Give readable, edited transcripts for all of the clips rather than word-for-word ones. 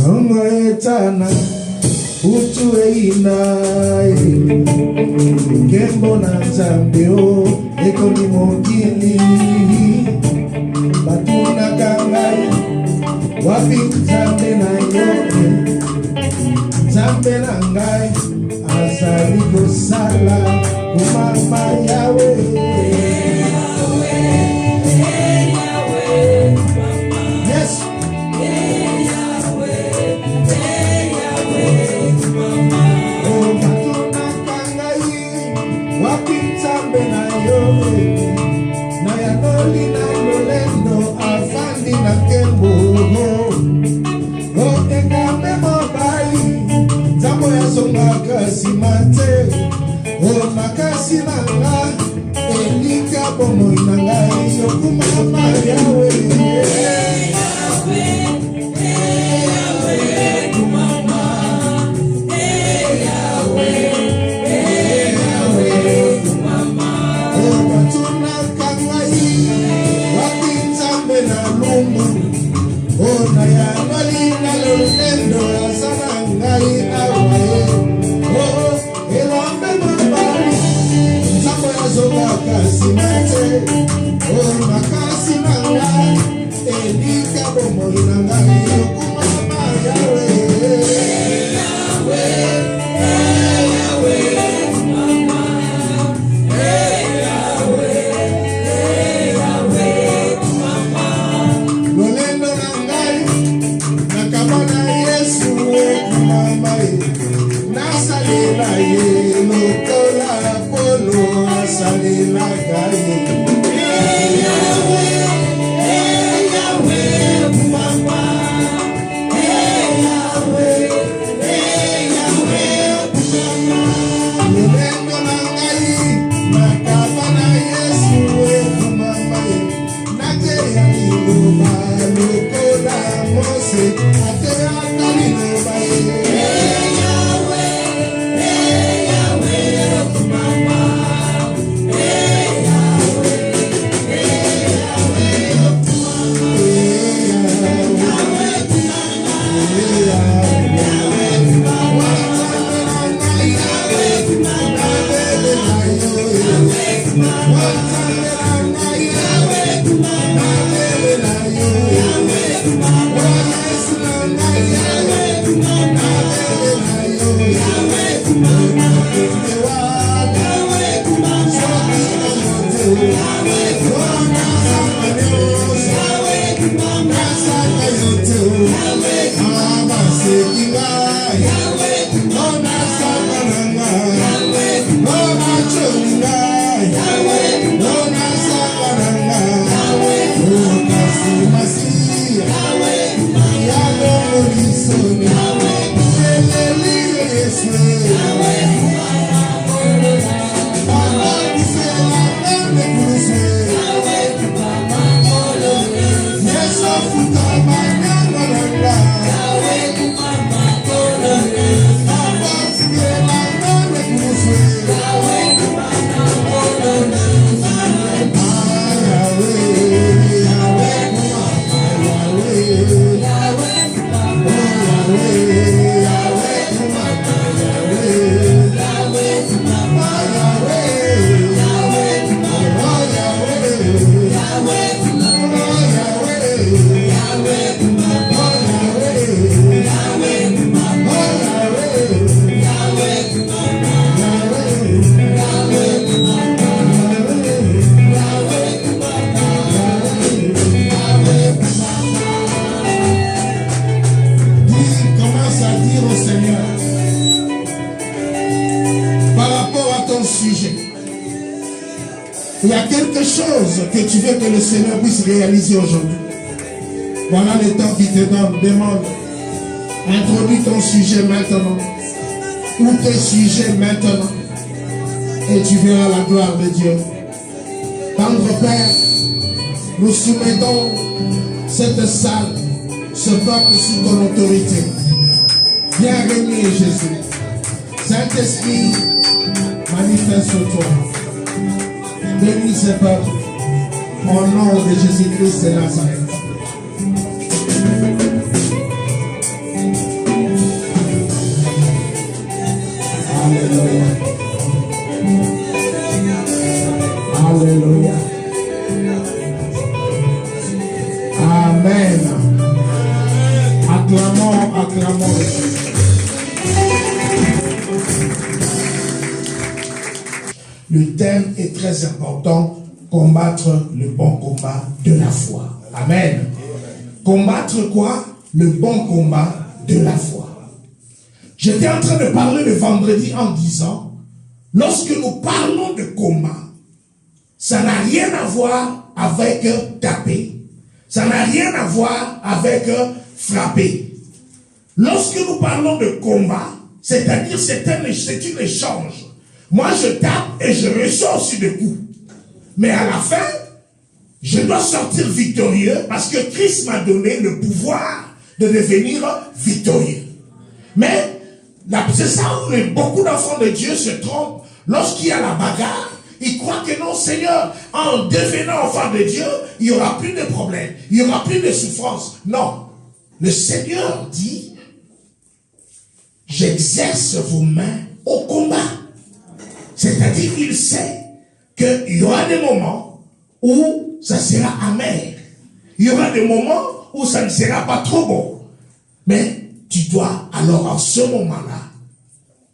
Songo etana utu einae Kembo na Zambio eko ni mokili Batuna kangai wapi Zambe na yoke Zambe na ngai azali kosala kumama Yahweh makasi nanga elika bomo nanga yokumama Yahweh Yahweh kumama Yahweh Yahweh kumama batuna kangai wapi Nzambe na lumbu na ya ngali na lolendo sana ngai awe makasi mate makasi nanga elika bomo nanga yokumama Yahweh Yahweh Yahweh mama Yahweh Yahweh mama lolendo nangai nakamana Yesu mama nasalela ye lokola polo asalela gaye Yahweh Yahweh mama Yahweh Yahweh mama lolendo nangai nakabana Yesu mama nateya liloba lokola Mose ateya liloba Il y a quelque chose que tu veux que le Seigneur puisse réaliser aujourd'hui. Voilà le temps qu'il te donne. Demande. Introduis ton sujet maintenant. Ou tes sujets maintenant. Et tu verras la gloire de Dieu. Tendre Père, nous soumettons cette salle, ce peuple sous ton autorité. Viens régner Jésus. Saint-Esprit, manifeste-toi. Bénis ce peuple au nom de Jésus-Christ de Nazareth. Amen. Acclamons, acclamons le Seigneur. Le thème est très important, combattre le bon combat de la foi. Amen. Combattre quoi? Le bon combat de la foi. J'étais en train de parler le vendredi en disant, lorsque nous parlons de combat, ça n'a rien à voir avec taper. Ça n'a rien à voir avec frapper. Lorsque nous parlons de combat, c'est-à-dire c'est un échange. Moi je tape et je reçois aussi des coups. Mais à la fin, je dois sortir victorieux parce que Christ m'a donné le pouvoir de devenir victorieux. Mais c'est ça où beaucoup d'enfants de Dieu se trompent. Lorsqu'il y a la bagarre, ils croient que non, Seigneur, en devenant enfant de Dieu, il n'y aura plus de problèmes, il n'y aura plus de souffrance. Non. Le Seigneur dit, j'exerce vos mains au combat. C'est-à-dire qu'il sait qu'il y aura des moments où ça sera amer. Il y aura des moments où ça ne sera pas trop bon. Mais tu dois alors en ce moment-là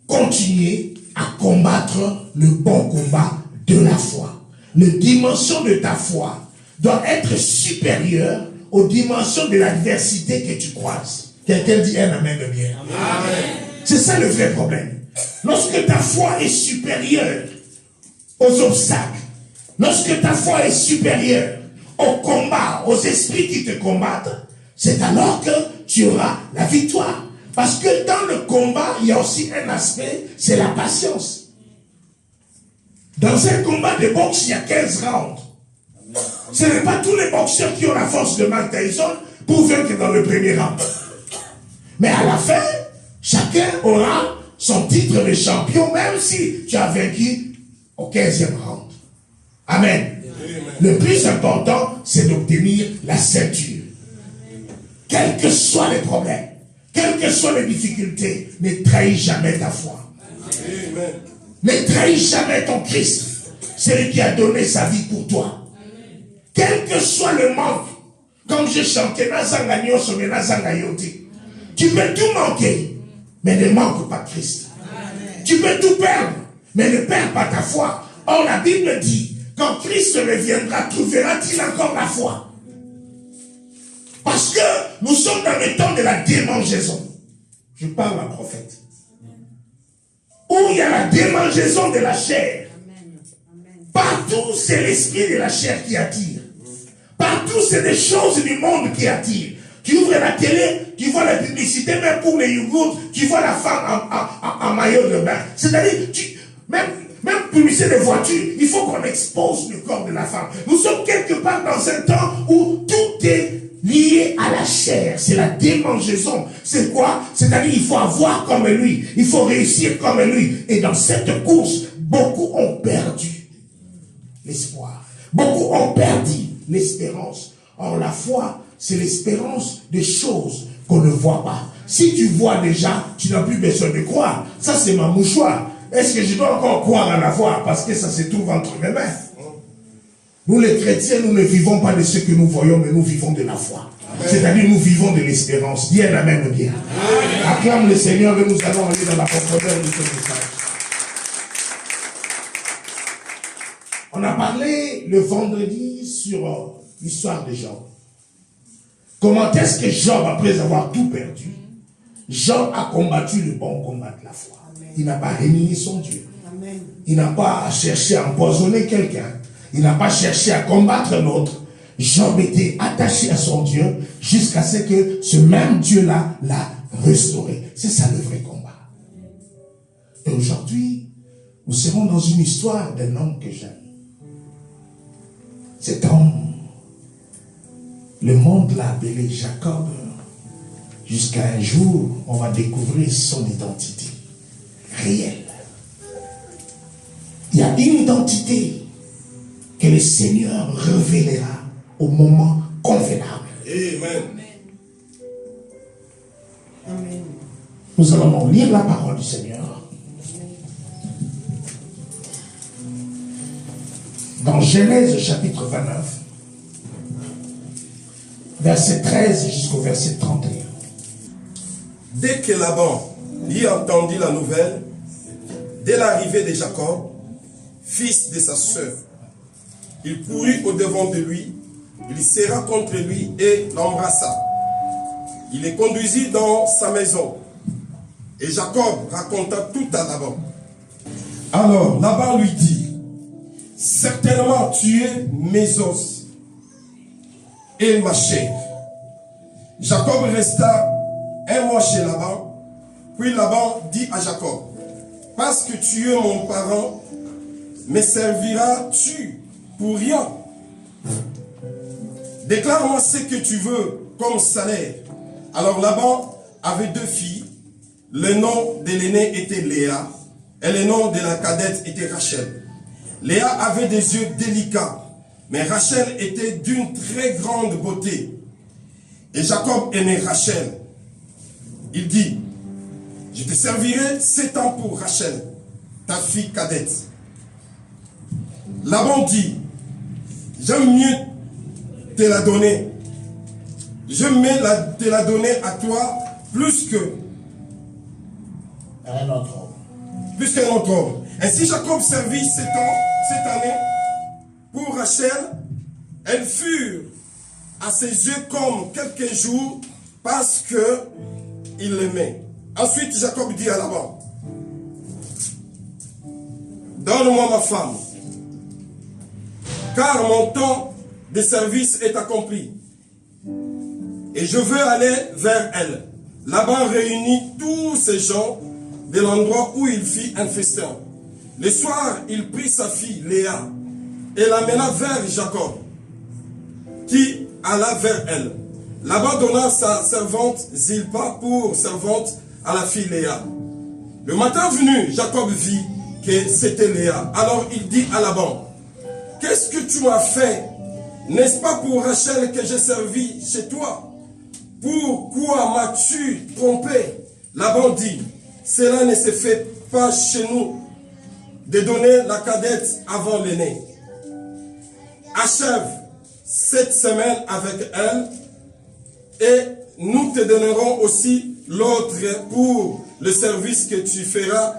continuer à combattre le bon combat de la foi. La dimension de ta foi doit être supérieure aux dimensions de l'adversité que tu croises. Quelqu'un dit un amen de bien. Amen. C'est ça le vrai problème. Lorsque ta foi est supérieure aux obstacles, lorsque ta foi est supérieure au combat, aux esprits qui te combattent, c'est alors que tu auras la victoire. Parce que dans le combat, il y a aussi un aspect, c'est la patience. Dans un combat de boxe, il y a 15 rounds. Ce n'est pas tous les boxeurs qui ont la force de Mike Tyson pour vaincre dans le premier round. Mais à la fin, chacun aura son titre de champion, même si tu as vaincu au 15e round. Amen. Le plus important, c'est d'obtenir la ceinture. Quels que soient les problèmes, quelles que soient les difficultés, ne trahis jamais ta foi. Amen. Ne trahis jamais ton Christ, celui qui a donné sa vie pour toi. Quel que soit le manque, comme j'ai chanté, tu peux tout manquer, mais ne manque pas Christ. Amen. Tu peux tout perdre, mais ne perds pas ta foi. Or la Bible dit, quand Christ reviendra, trouvera-t-il encore la foi? Parce que nous sommes dans le temps de la démangeaison. Je parle à prophète. Où il y a la démangeaison de la chair. Partout, c'est l'esprit de la chair qui attire. Partout, c'est des choses du monde qui attirent. Tu ouvres la télé, tu vois la publicité, même pour les yogourts, tu vois la femme en maillot de bain. C'est-à-dire, même publicité de voiture, il faut qu'on expose le corps de la femme. Nous sommes quelque part dans un temps où tout est lié à la chair. C'est la démangeaison. C'est quoi? C'est-à-dire, il faut avoir comme lui. Il faut réussir comme lui. Et dans cette course, beaucoup ont perdu l'espoir. Beaucoup ont perdu l'espérance. Or, la foi, c'est l'espérance des choses qu'on ne voit pas. Si tu vois déjà, tu n'as plus besoin de croire. Ça, c'est ma mouchoir. Est-ce que je dois encore croire à la foi? Parce que ça se trouve entre mes mains. Nous, les chrétiens, nous ne vivons pas de ce que nous voyons, mais nous vivons de la foi. C'est-à-dire, nous vivons de l'espérance. Bien, amen, bien. Amen. Acclame le Seigneur et nous allons aller dans la profondeur de ce message. On a parlé le vendredi sur l'histoire de Job. Comment est-ce que Job, après avoir tout perdu, Job a combattu le bon combat de la foi. Il n'a pas renié son Dieu. Amen. Il n'a pas cherché à empoisonner quelqu'un. Il n'a pas cherché à combattre l'autre. Job était attaché à son Dieu jusqu'à ce que ce même Dieu-là l'a restauré. C'est ça le vrai combat. Et aujourd'hui, nous serons dans une histoire d'un homme que j'aime. Cet homme, le monde l'a appelé Jacob. Jusqu'à un jour, on va découvrir son identité réelle. Il y a une identité que le Seigneur révélera au moment convenable. Amen. Amen. Nous allons lire la parole du Seigneur. Dans Genèse chapitre 29, verset 13 jusqu'au verset 31. Dès que Laban y entendit la nouvelle, dès l'arrivée de Jacob, fils de sa sœur, il courut au-devant de lui, il serra contre lui et l'embrassa. Il les conduisit dans sa maison. Et Jacob raconta tout à Laban. Alors Laban lui dit, certainement tu es mes os et ma chair. Jacob resta un mois chez Laban. Puis Laban dit à Jacob, parce que tu es mon parent, me serviras-tu pour rien? Déclare-moi ce que tu veux comme salaire. Alors Laban avait 2 filles. Le nom de l'aînée était Léa et le nom de la cadette était Rachel. Léa avait des yeux délicats, mais Rachel était d'une très grande beauté. Et Jacob aimait Rachel. Il dit, je te servirai 7 ans pour Rachel, ta fille cadette. Laban dit, j'aime mieux te la donner. J'aime mieux te la donner à toi plus que Un autre homme. plus qu'un autre homme. Ainsi Jacob servit 7 ans, cette année, pour Rachel. Elles furent à ses yeux comme quelques jours parce que il l'aimait. Ensuite Jacob dit à Laban, donne-moi ma femme, car mon temps de service est accompli, et je veux aller vers elle. Laban réunit tous ces gens de l'endroit où il fit un festin. Le soir, il prit sa fille Léa et l'amena vers Jacob, qui alla vers elle. Laban donna sa servante Zilpa pour servante à la fille Léa. Le matin venu, Jacob vit que c'était Léa. Alors il dit à Laban, qu'est-ce que tu m'as fait? N'est-ce pas pour Rachel que j'ai servi chez toi? Pourquoi m'as-tu trompé? Laban dit, cela ne se fait pas chez nous de donner la cadette avant l'aînée. Achève cette semaine avec elle et nous te donnerons aussi l'autre pour le service que tu feras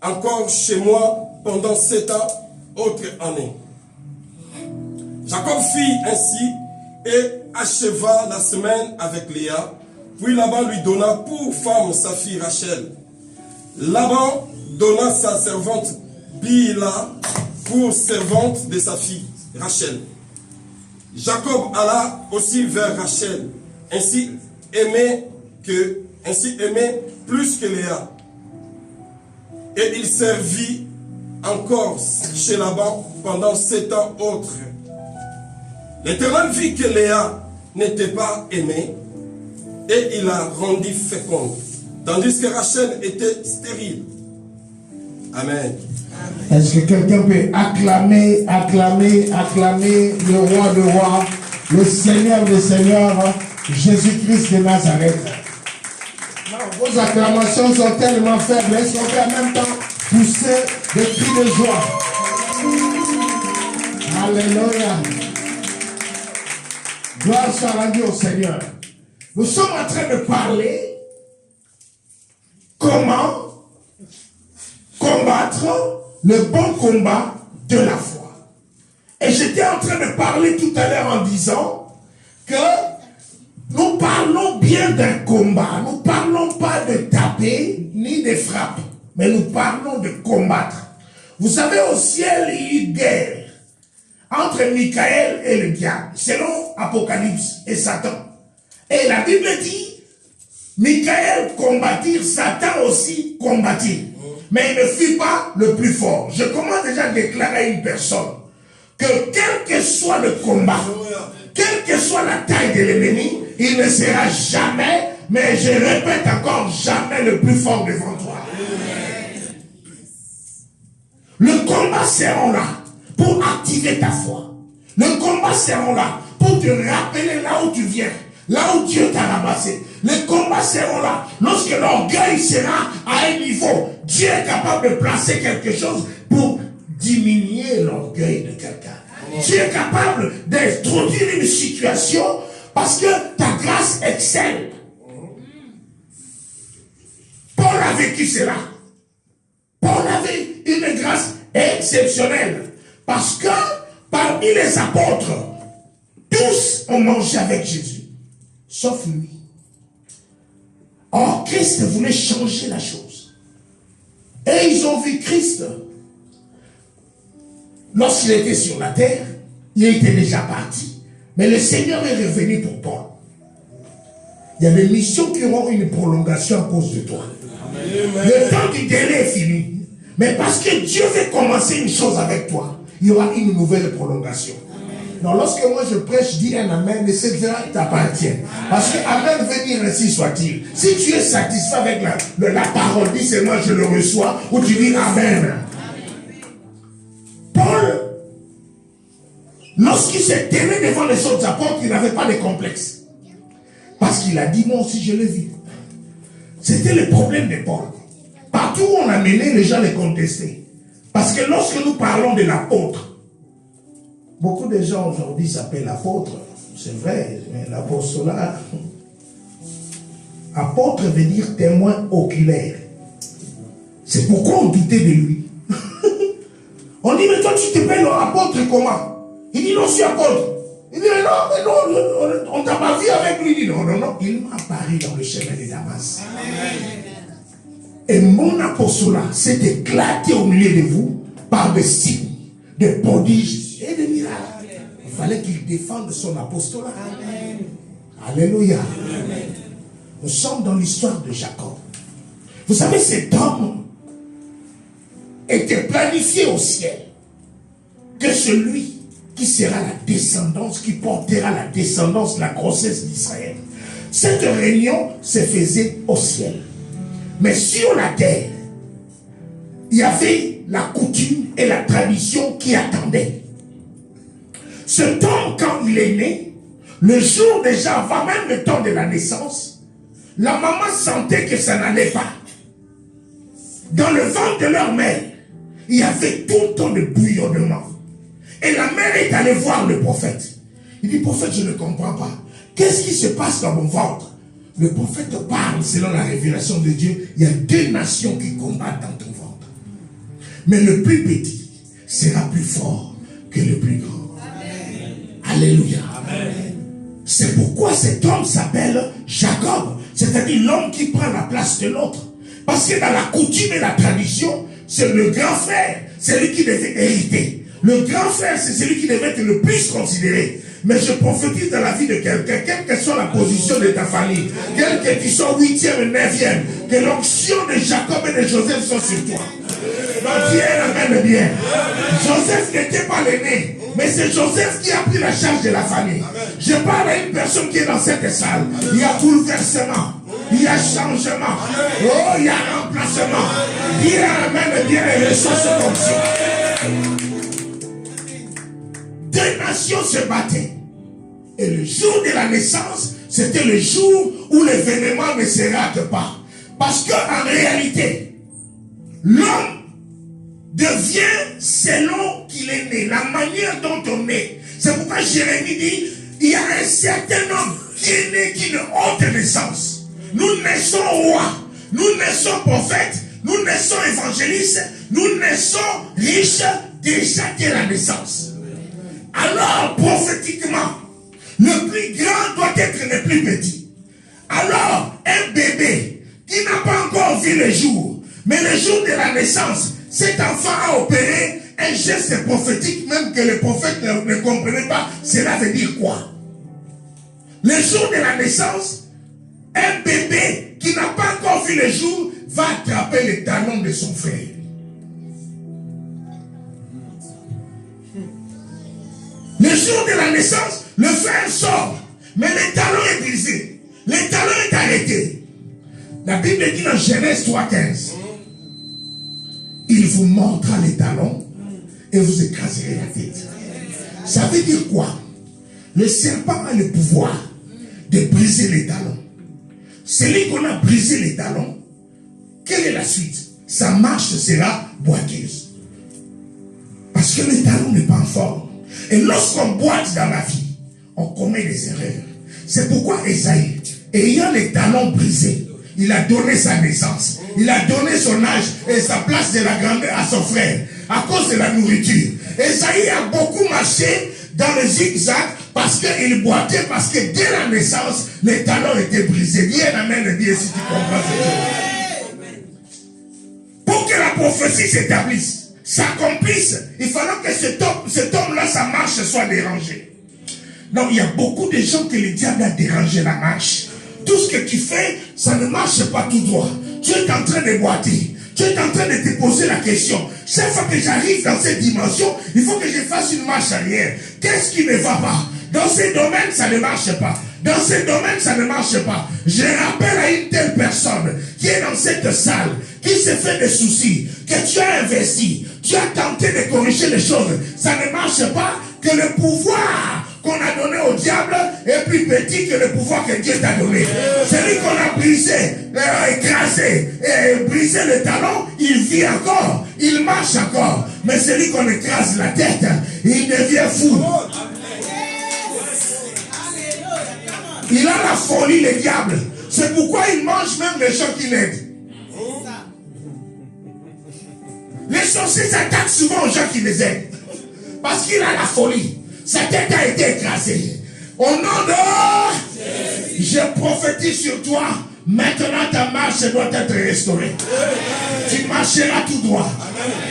encore chez moi pendant 7 ans, autre année. Jacob fit ainsi et acheva la semaine avec Léa. Puis Laban lui donna pour femme sa fille Rachel. Laban donna sa servante Bila pour servante de sa fille Rachel. Jacob alla aussi vers Rachel, ainsi aimé plus que Léa. Et il servit encore chez Laban pendant 7 ans autres. L'Éternel vit que Léa n'était pas aimée et il la rendit féconde, tandis que Rachel était stérile. Amen. Est-ce que quelqu'un peut acclamer le roi de rois, le Seigneur des seigneurs, Jésus-Christ de Nazareth? Non, vos acclamations sont tellement faibles, est-ce qu'on peut en même temps pousser des cris de joie? Alléluia. Gloire soit rendue au Seigneur. Nous sommes en train de parler comment combattre le bon combat de la foi. Et j'étais en train de parler tout à l'heure en disant que nous parlons bien d'un combat. Nous ne parlons pas de taper ni de frapper, mais nous parlons de combattre. Vous savez, au ciel, il y a eu guerre entre Michael et le diable, selon Apocalypse et Satan. Et la Bible dit, Michael combattit, Satan aussi combattit. Mais il ne fut pas le plus fort. Je commence déjà à déclarer à une personne que quel que soit le combat, quelle que soit la taille de l'ennemi, il ne sera jamais, mais je répète encore, jamais le plus fort devant toi. Le combat sera là pour activer ta foi. Le combat sera là pour te rappeler là où tu viens, là où Dieu t'a ramassé. Les combats seront là lorsque l'orgueil sera à un niveau. Dieu est capable de placer quelque chose pour diminuer l'orgueil de quelqu'un. Dieu est capable d'introduire une situation Parce que ta grâce excelle. Paul a vécu cela. Paul avait une grâce exceptionnelle. Parce que parmi les apôtres, tous ont mangé avec Jésus. Sauf lui. Or, Christ voulait changer la chose. Et ils ont vu Christ. Lorsqu'il était sur la terre, il était déjà parti. Mais le Seigneur est revenu pour Paul. Il y a des missions qui auront une prolongation à cause de toi. Amen. Le temps du délai est fini. Mais parce que Dieu veut commencer une chose avec toi, il y aura une nouvelle prolongation. Donc lorsque moi je prêche, je dis un amen, et c'est cela t'appartient. Parce que amen veut dire ainsi soit-il. Si tu es satisfait avec la parole, dis seulement je le reçois, ou tu dis amen. Paul, lorsqu'il s'est tenu devant les autres apôtres, il n'avait pas de complexe. Parce qu'il a dit, moi aussi je l'ai vu. C'était le problème de Paul. Partout où on a mené, les gens les contestaient. Parce que lorsque nous parlons de l'apôtre, beaucoup de gens aujourd'hui s'appellent apôtres. C'est vrai, mais l'apostolat, apôtre veut dire témoin oculaire. C'est pourquoi on doutait de lui. On dit, mais toi tu t'appelles apôtre comment? Il dit, non, je suis apôtre. Il dit, mais non, on t'a pas vu avec lui. Il dit, non, il m'a apparu dans le chemin de Damas. Amen. Et mon apostolat s'est éclaté au milieu de vous par des signes, des prodiges et des miracles. Il fallait qu'il défende son apostolat. Amen. Alléluia. Amen. Nous sommes dans l'histoire de Jacob. Vous savez, cet homme était planifié au ciel que celui qui sera la descendance, qui portera la descendance, la grossesse d'Israël. Cette réunion se faisait au ciel. Mais sur la terre, il y avait la coutume et la tradition qui attendaient. Ce temps, quand il est né, le jour déjà, avant même le temps de la naissance, la maman sentait que ça n'allait pas. Dans le ventre de leur mère, il y avait tout le temps de bouillonnement. Et la mère est allée voir le prophète. Il dit, prophète, je ne comprends pas. Qu'est-ce qui se passe dans mon ventre? Le prophète parle selon la révélation de Dieu. Il y a deux nations qui combattent dans ton ventre. Mais le plus petit sera plus fort que le plus grand. Amen. Alléluia. Amen. C'est pourquoi cet homme s'appelle Jacob. C'est-à-dire l'homme qui prend la place de l'autre. Parce que dans la coutume et la tradition, c'est le grand frère, c'est lui qui devait hériter. Le grand frère, c'est celui qui devait être le plus considéré. Mais je prophétise dans la vie de quelqu'un, quelle que soit la position de ta famille, quel que tu sois 8e et 9e, que l'onction de Jacob et de Joseph soit sur toi. Donc Dieu l'amène bien. Joseph n'était pas l'aîné, mais c'est Joseph qui a pris la charge de la famille. Je parle à une personne qui est dans cette salle. Il y a bouleversement, il y a changement, oh, il y a remplacement. Dieu l'amène bien et reçoit cette onction. Deux nations se battaient. Et le jour de la naissance, c'était le jour où l'événement ne se rate pas. Parce qu'en réalité, l'homme devient selon qu'il est né, la manière dont on est. C'est pourquoi Jérémie dit, il y a un certain homme qui est né, qui ne haute naissance. Nous naissons rois, nous naissons prophètes, nous naissons évangélistes, nous naissons riches déjà dès la naissance. Alors, prophétiquement, le plus grand doit être le plus petit. Alors, un bébé qui n'a pas encore vu le jour, mais le jour de la naissance, cet enfant a opéré un geste prophétique, même que le prophète ne comprenait pas. Cela veut dire quoi? Le jour de la naissance, un bébé qui n'a pas encore vu le jour va attraper les talons de son frère. Le jour de la naissance, le frère sort, mais le talon est brisé. Le talon est arrêté. La Bible dit dans Genèse 3,15, il vous montrera les talons et vous écraserez la tête. Ça veut dire quoi? Le serpent a le pouvoir de briser les talons. Celui qu'on a brisé les talons, quelle est la suite? Sa marche sera boiteuse. Parce que le talon n'est pas en forme. Et lorsqu'on boite dans la vie, on commet des erreurs. C'est pourquoi Esaïe, ayant les talons brisés, il a donné sa naissance. Il a donné son âge et sa place de la grandeur à son frère à cause de la nourriture. Esaïe a beaucoup marché dans le zigzag parce qu'il boitait, parce que dès la naissance, les talons étaient brisés. Viens, amène le Dieu si tu comprends ce que pour que la prophétie s'établisse, s'accomplisse, il fallait que cet homme-là, sa marche soit dérangée. Donc, il y a beaucoup de gens que le diable a dérangé la marche. Tout ce que tu fais, ça ne marche pas tout droit. Tu es en train de boiter. Tu es en train de te poser la question. Chaque fois que j'arrive dans cette dimension, il faut que je fasse une marche arrière. Qu'est-ce qui ne va pas? Dans ces domaines, ça ne marche pas. Dans ces domaines, ça ne marche pas. Je rappelle à une telle personne qui est dans cette salle, qui se fait des soucis, que tu as investi, tu as tenté de corriger les choses. Ça ne marche pas, que le pouvoir qu'on a donné au diable est plus petit que le pouvoir que Dieu t'a donné. Celui qu'on a brisé, écrasé, brisé le talon, il vit encore, il marche encore. Mais celui qu'on écrase la tête, il devient fou. Il a la folie, le diable. C'est pourquoi il mange même les gens qui l'aident. Les sorciers s'attaquent souvent aux gens qui les aident. Parce qu'il a la folie. Sa tête a été écrasée. Au nom de... Je prophétise sur toi. Maintenant ta marche doit être restaurée. Tu marcheras tout droit.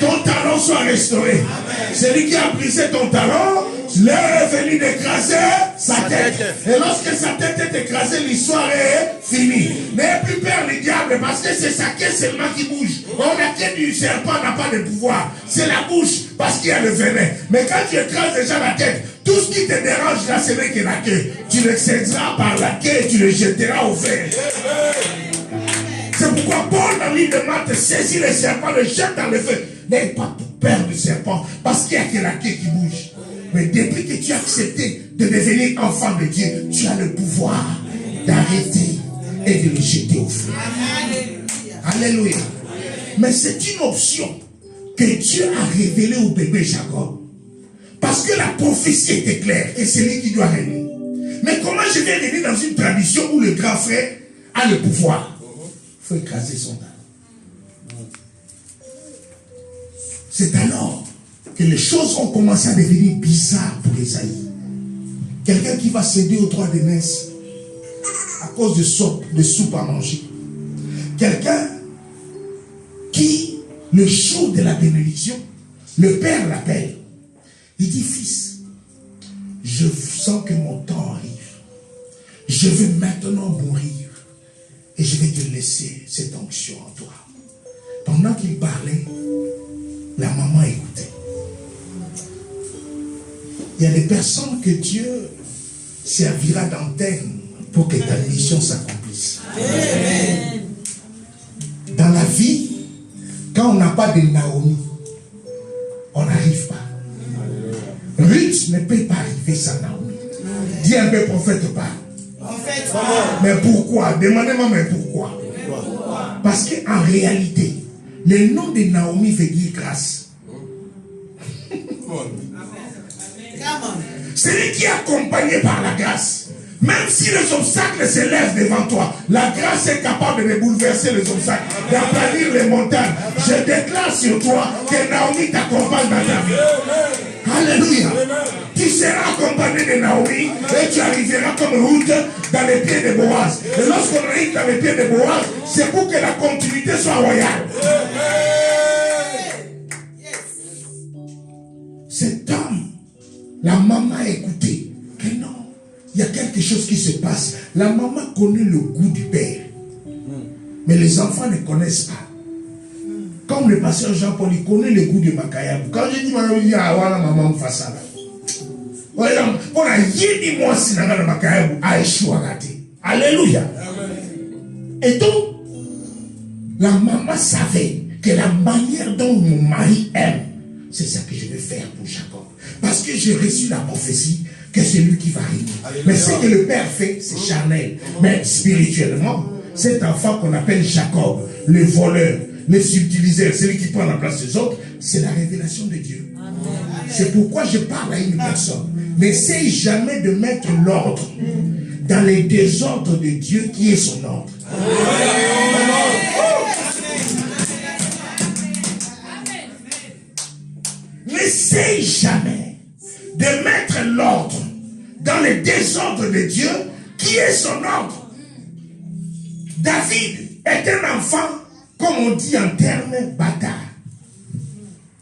Ton talon soit restauré. Celui qui a brisé ton talon, l'heure est venue d'écraser sa tête. Et lorsque sa tête est écrasée, l'histoire est finie. N'ayez plus peur du diable parce que c'est sa queue seulement qui bouge. La queue du serpent n'a pas de pouvoir. C'est la bouche parce qu'il y a le venin. Mais quand tu écrases déjà la tête, tout ce qui te dérange là, c'est vrai que la queue. Tu le saisiras par la queue et tu le jetteras au fer. C'est pourquoi Paul dans l'île de Malte saisit le serpent, le jette dans le feu. N'aie pas peur du serpent parce qu'il n'y a que la queue qui bouge. Mais depuis que tu as accepté de devenir enfant de Dieu, tu as le pouvoir d'arrêter et de le jeter au feu. Alléluia. Mais c'est une option que Dieu a révélée au bébé Jacob. Parce que la prophétie était claire et c'est lui qui doit régner. Mais comment je vais régner dans une tradition où le grand frère a le pouvoir? Il faut écraser son talon. C'est alors que les choses ont commencé à devenir bizarres pour Esaïe. Quelqu'un qui va céder au droit d'aînesse à cause de soupe à manger. Quelqu'un qui, le jour de la bénédiction, le père l'appelle. Il dit, fils, je sens que mon temps arrive. Je veux maintenant mourir. Et je vais te laisser cette onction en toi. Pendant qu'il parlait, la maman écoutait. Il y a des personnes que Dieu servira d'antenne pour que ta mission s'accomplisse. Dans la vie, quand on n'a pas de Naomi, on n'arrive pas. Ruth ne peut pas arriver sans Naomi. Dis un peu, prophète, pas. Mais pourquoi? Demandez-moi, mais pourquoi? Parce qu'en réalité, le nom de Naomi veut dire grâce. C'est lui qui est accompagné par la grâce. Même si les obstacles se lèvent devant toi, la grâce est capable de bouleverser les obstacles, d'aplanir les montagnes. Je déclare sur toi que Naomi t'accompagne dans ta vie. Alléluia. Tu seras accompagné de Naomi et tu arriveras comme Ruth dans les pieds de Boaz. Et lorsqu'on arrive dans les pieds de Boaz, c'est pour que la continuité soit royale. Cet homme, la maman a écouté que non, il y a quelque chose qui se passe. La maman connaît le goût du père. Mais les enfants ne connaissent pas. Comme le pasteur Jean-Paul, il connaît le goût de Makayabou. Quand je dis maman, il dit ah voilà maman face à la. On a dit moi si n'a pas Makayabou a échoué à rater. Alléluia. Et donc la maman savait que la manière dont mon mari aime, c'est ça que je vais faire pour Jacob. Parce que j'ai reçu la prophétie que c'est lui qui va régner. Mais ce que le père fait, c'est charnel. Mais spirituellement, cet enfant qu'on appelle Jacob, le voleur, le subtiliseur, celui qui prend la place des autres, c'est la révélation de Dieu. C'est pourquoi je parle à une personne. N'essaye jamais de mettre l'ordre dans les désordres de Dieu qui est son ordre. N'essaye jamais de mettre l'ordre dans les désordres de Dieu qui est son ordre. David est un enfant, comme on dit en termes bâtards.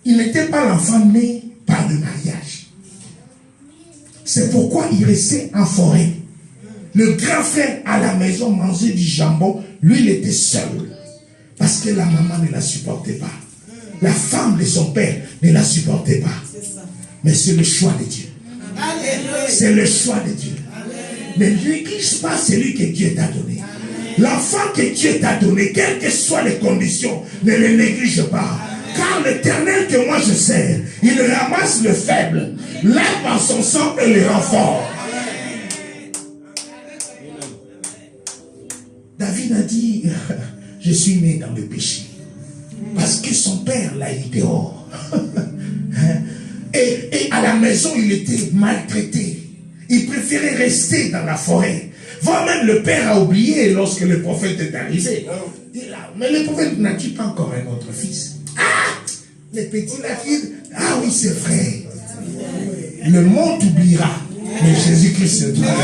Il n'était pas l'enfant né par le mariage. C'est pourquoi il restait en forêt. Le grand frère à la maison mangeait du jambon. Lui, il était seul. Parce que la maman ne la supportait pas. La femme de son père ne la supportait pas. Mais c'est le choix de Dieu. C'est le choix de Dieu. Ne néglige pas celui que Dieu t'a donné. L'enfant que Dieu t'a donné, quelles que soient les conditions, ne le néglige pas. Car l'Éternel que moi je sers, il ramasse le faible, lave par son sang et le rend fort. David a dit, je suis né dans le péché. Parce que son père l'a eu dehors. Et à la maison, il était maltraité. Il préférait rester dans la forêt. Voire même le père a oublié lorsque le prophète est arrivé. Mais le prophète n'a-t-il pas encore un autre fils? Ah! Les petits natifs. Ah oui, c'est vrai. Le monde oubliera. Mais Jésus-Christ se trouvera.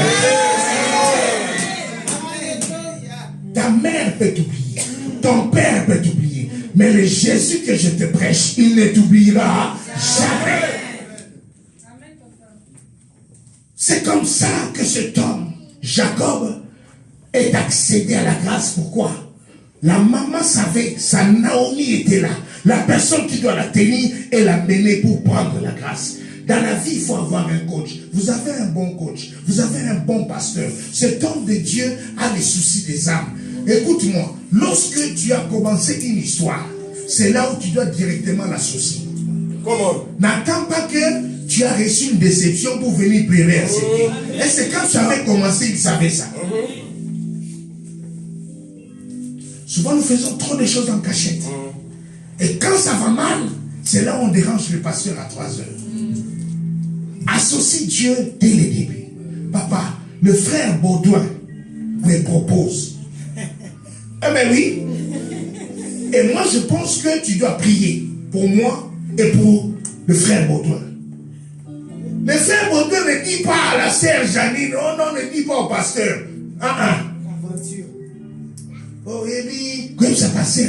Ta mère peut t'oublier. Ton père peut t'oublier. Mais le Jésus que je te prêche, il ne t'oubliera jamais. C'est comme ça que cet homme, Jacob, est accédé à la grâce. Pourquoi? La maman savait, sa Naomi était là. La personne qui doit la tenir et la mener pour prendre la grâce. Dans la vie, il faut avoir un coach. Vous avez un bon coach. Vous avez un bon pasteur. Cet homme de Dieu a les soucis des âmes. Écoute-moi, lorsque tu as commencé une histoire, c'est là où tu dois directement l'associer. Comment? N'attends pas que tu as reçu une déception pour venir pleurer à ses pieds. Et c'est quand tu avais commencé, il savait ça. Souvent, nous faisons trop de choses en cachette. Et quand ça va mal, c'est là où on dérange le pasteur à 3 heures. Associe Dieu dès le début. Papa, le frère Baudouin me propose. Eh bien oui. Et moi, je pense que tu dois prier pour moi et pour le frère Baudouin. Le frère Baudouin ne dit pas à la sœur Janine, oh non, ne dit pas au pasteur. Oh, il dit, comme ça passe,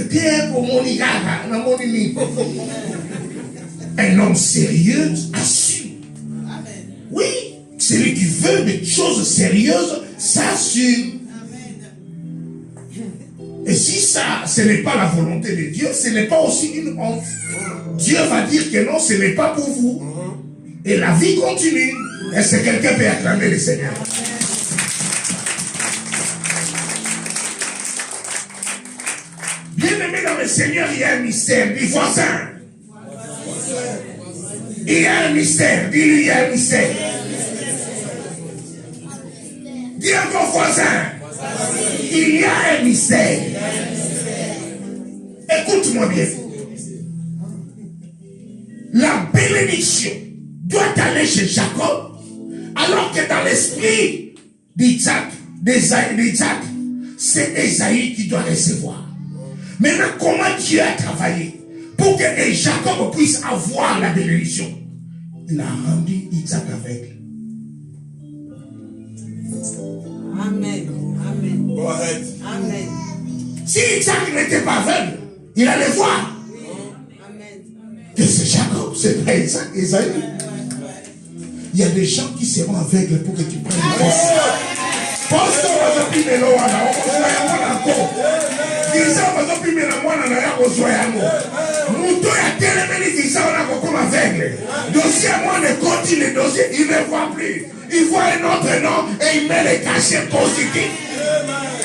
pour mon igara, dans mon imi. Un homme sérieux assume. Oui, celui qui veut des choses sérieuses s'assume. Et si ça, ce n'est pas la volonté de Dieu, ce n'est pas aussi une honte. Dieu va dire que non, ce n'est pas pour vous. Et la vie continue. Est-ce que quelqu'un peut acclamer le Seigneur? Bien-aimé dans le Seigneur, il y a un mystère. Dis voisin. Il y a un mystère. Dis-lui, il y a un mystère. Dis encore voisin. Il y a un mystère. Écoute-moi bien. La bénédiction doit aller chez Jacob, alors que dans l'esprit d'Isaac, c'est Esaïe qui doit recevoir. Maintenant, comment Dieu a travaillé pour que Jacob puisse avoir la bénédiction? Il a rendu Isaac aveugle. Amen. Amen. Go ahead. Amen. Si Isaac n'était pas aveugle, il allait voir. Amen. Que c'est Jacob, c'est pas Isaac, Esaïe. Il y a des gens qui seront aveugles pour que tu prennes une force. Dossier, moi, ne continue le dossier, il ne voit plus. Il voit un autre nom et il met les cachets positifs.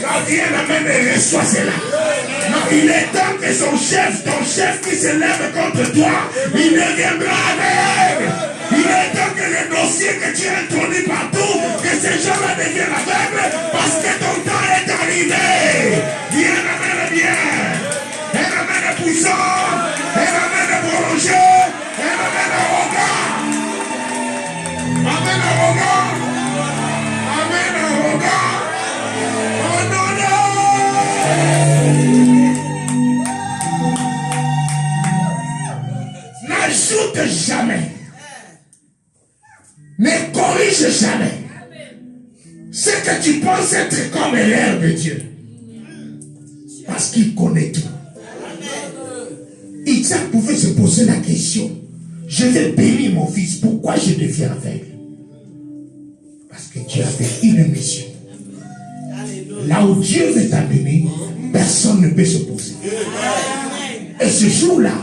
Quand Dieu l'amène et reçoit cela. Non, il est temps que son chef, ton chef qui se lève contre toi, il deviendra aveugle. Il est temps que les dossiers que tu as introduits partout, que ces gens-là deviennent aveugles parce que ton temps est arrivé. Viens, amène bien. Elle amène puissant. Elle amène prolongé. Elle amène arrogant. Amène arrogant. Amène arrogant. que tu penses être comme l'herbe de Dieu? Parce qu'il connaît tout. Isaac pouvait se poser la question, je vais bénir mon fils, pourquoi je deviens aveugle? Parce que Dieu avait une mission. Là où Dieu veut t'amener, personne ne peut s'opposer. Et ce jour-là,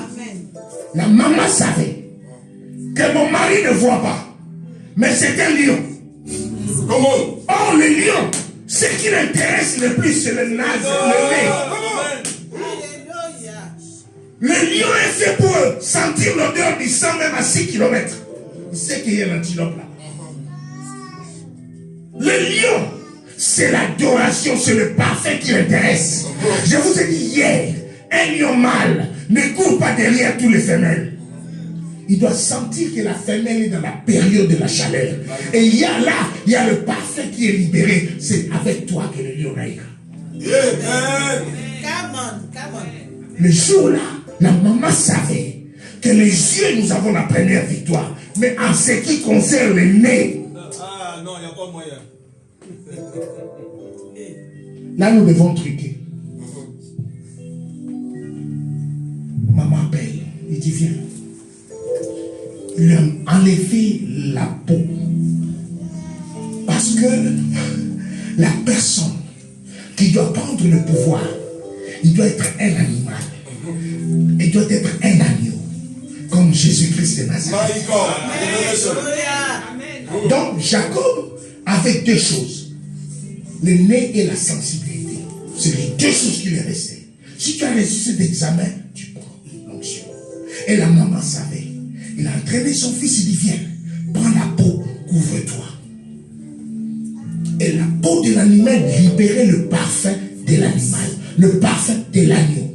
la maman savait que mon mari ne voit pas, mais c'est un lion. Comment? Or, le lion, ce qui l'intéresse le plus, c'est le nage, le nez. Le lion est fait pour sentir l'odeur du sang même à 6 km. Il sait qu'il y a l'antilope là. Le lion, c'est l'adoration, c'est le parfait qui l'intéresse. Je vous ai dit hier, un lion mâle ne court pas derrière tous les femelles. Il doit sentir que la femelle est dans la période de la chaleur. Et il y a le parfait qui est libéré. C'est avec toi que le lion ira. Le jour-là, la maman savait que les yeux, nous avons la première victoire. Mais en ce qui concerne le nez, ah non, il n'y a pas moyen. là, nous devons truquer. Maman appelle. Il dit, viens. Il lui a enlevé la peau. Parce que la personne qui doit prendre le pouvoir, il doit être un animal. Il doit être un agneau. Comme Jésus-Christ de Nazareth. Donc, Jacob avait deux choses. Le nez et la sensibilité. C'est les deux choses qui lui restaient. Si tu as reçu cet examen, tu prends l'onction. Et la maman savait. Il a entraîné son fils, il dit, viens, prends la peau, couvre-toi. Et la peau de l'animal libérait le parfum de l'animal, le parfum de l'agneau.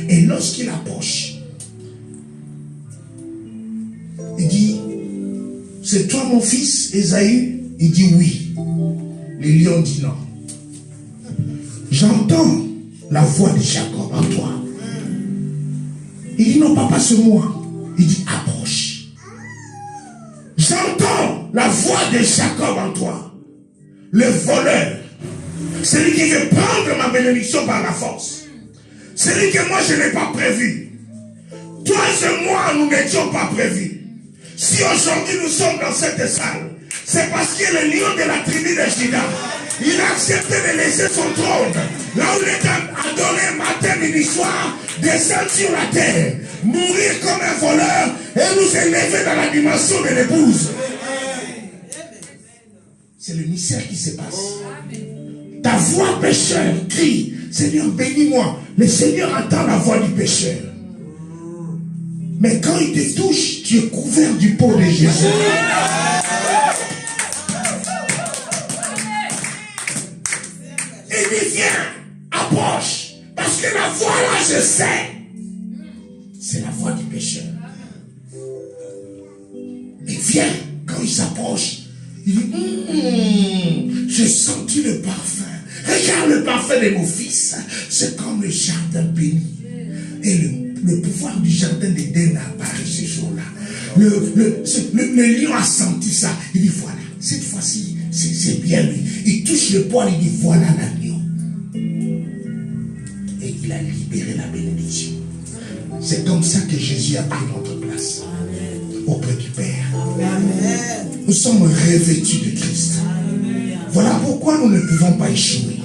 Et lorsqu'il approche, il dit, c'est toi mon fils, Ésaü? Il dit oui. Le lion dit non. J'entends la voix de Jacob en toi. Il dit non, papa, c'est moi. Il dit approche. J'entends la voix de Jacob en toi. Le voleur. Celui qui veut prendre ma bénédiction par la force. Celui que moi je n'ai pas prévu. Toi et moi, nous n'étions pas prévus. Si aujourd'hui nous sommes dans cette salle, c'est parce que le lion de la tribu de Juda, il a accepté de laisser son trône, là où il est adoré matin, midi, soir, descendre sur la terre, mourir comme un voleur et nous élever dans la dimension de l'épouse. C'est le mystère qui se passe. Ta voix pécheur crie, Seigneur bénis-moi. Le Seigneur entend la voix du pécheur. Mais quand il te touche, tu es couvert du pot de Jésus. Il dit viens, approche. Parce que la voix là, je sais. C'est la voix du pécheur. Et viens, quand il s'approche, il dit j'ai senti le parfum. Regarde le parfum de mon fils. C'est comme le jardin béni. Et le pouvoir du jardin d'Éden a apparu ce jour-là. Le lion a senti ça. Il dit voilà, cette fois-ci, c'est bien lui. Il touche le poil, il dit voilà l'agneau. Et il a libéré la bénédiction. C'est comme ça que Jésus a pris notre place auprès du Père. Amen. Nous sommes revêtus de Christ. Voilà pourquoi nous ne pouvons pas échouer.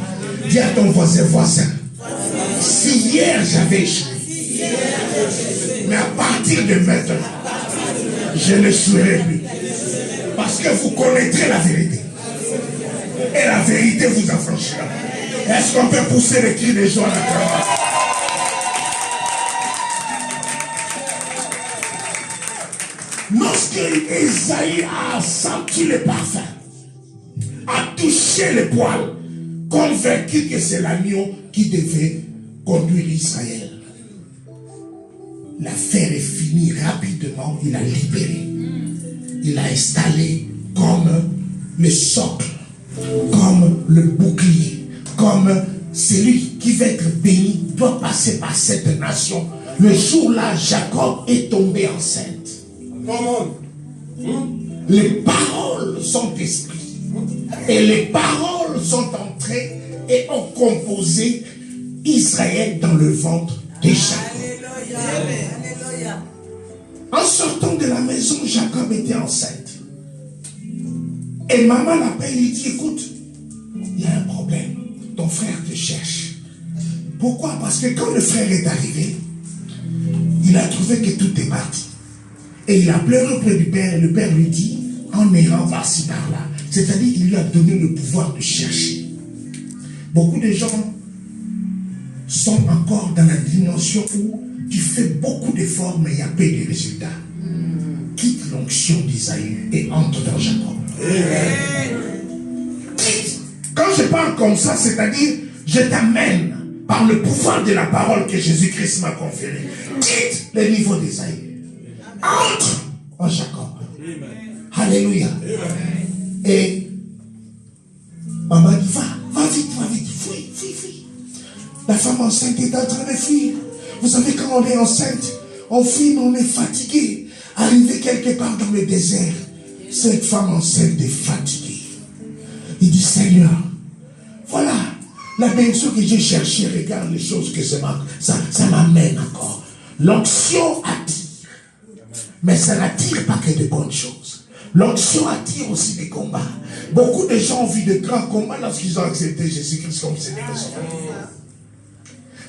Dis à ton voisin, si hier j'avais échoué, mais à partir de maintenant, je ne souhaitais plus. Parce que vous connaîtrez la vérité. Et la vérité vous affranchira. Est-ce qu'on peut pousser le cri de joie à travers? Lorsque Ésaïe a senti le parfum, a touché le poil, convaincu que c'est l'agneau qui devait conduire Israël. L'affaire est finie rapidement, il a libéré. Il a installé comme le socle, comme le bouclier, comme celui qui va être béni doit passer par cette nation. Le jour-là, Jacob est tombé enceinte. Les paroles sont esprit. Et les paroles sont entrées et ont composé Israël dans le ventre de Jacob. Alléluia. En sortant de la maison, Jacob était enceinte. Et maman l'appelle et dit, écoute, il y a un problème. Ton frère te cherche. Pourquoi? Parce que quand le frère est arrivé, il a trouvé que tout est parti. Et il a pleuré auprès du père. Et le père lui dit, en errant par-ci par-là. C'est-à-dire qu'il lui a donné le pouvoir de chercher. Beaucoup de gens sont encore dans la dimension où tu fais beaucoup d'efforts, mais il n'y a peu de résultats. Quitte l'onction d'Isaïe et entre dans Jacob. Quitte. Quand je parle comme ça, c'est-à-dire, je t'amène par le pouvoir de la parole que Jésus-Christ m'a conféré. Quitte le niveau d'Isaïe. Entre en Jacob. Alléluia. Et maman dit, va vite, fuis. La femme enceinte est en train de fuir. Vous savez, quand on est enceinte, on fuit, mais on est fatigué. Arrivé quelque part dans le désert, cette femme enceinte est fatiguée. Il dit, Seigneur, voilà, la bénédiction que j'ai cherchée, regarde les choses que ça m'amène encore. L'onction attire, mais ça n'attire pas que de bonnes choses. L'onction attire aussi des combats. Beaucoup de gens ont vu de grands combats lorsqu'ils ont accepté Jésus-Christ comme Seigneur et Sauveur.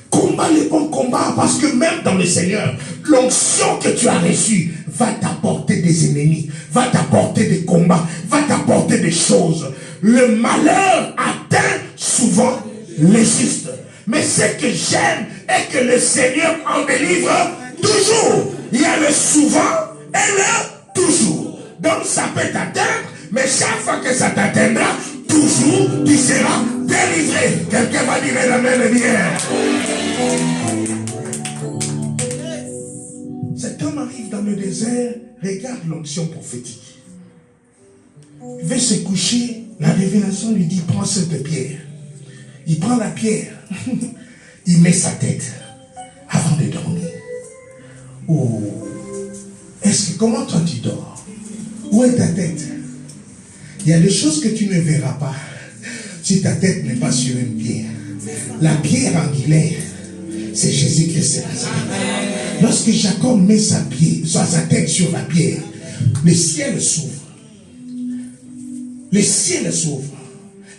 Combat les bons combats, parce que même dans le Seigneur, l'onction que tu as reçue va t'apporter des ennemis, va t'apporter des combats, va t'apporter des choses. Le malheur atteint souvent les justes. Mais ce que j'aime est que le Seigneur en délivre toujours. Il y a le souvent et le toujours. Donc ça peut t'atteindre, mais chaque fois que ça t'atteindra, toujours tu seras délivré. Quelqu'un va dire amen bien. Cet homme arrive dans le désert, regarde l'onction prophétique. Il veut se coucher, la révélation lui dit, prends cette pierre. Il prend la pierre, il met sa tête avant de dormir. Oh, comment toi tu dors? Où est ta tête? Il y a des choses que tu ne verras pas si ta tête n'est pas sur une pierre. La pierre angulaire, c'est Jésus-Christ. Lorsque Jacob met sa tête sur la pierre, le ciel s'ouvre. Le ciel s'ouvre.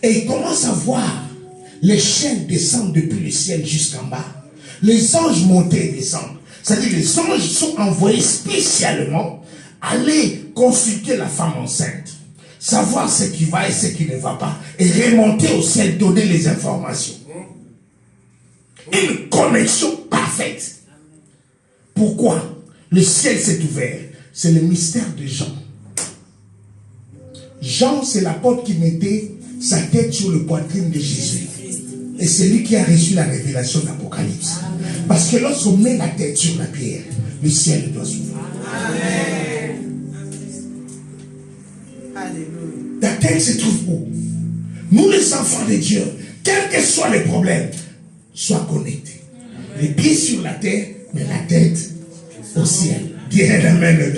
Et il commence à voir l'échelle descendre depuis le ciel jusqu'en bas. Les anges montaient et descendent. C'est-à-dire les anges sont envoyés spécialement aller consulter la femme enceinte, savoir ce qui va et ce qui ne va pas, et remonter au ciel, donner les informations. Une connexion parfaite. Pourquoi? Le ciel s'est ouvert. C'est le mystère de Jean. Jean, c'est l'apôtre qui mettait sa tête sur le poitrine de Jésus. Et c'est lui qui a reçu la révélation de l'Apocalypse. Parce que lorsqu'on met la tête sur la pierre, le ciel doit s'ouvrir. Ta tête se trouve où? Nous les enfants de Dieu, quels que soient les problèmes, sois connectés. Les pieds sur la terre, mais la tête au ciel. Dieu amen.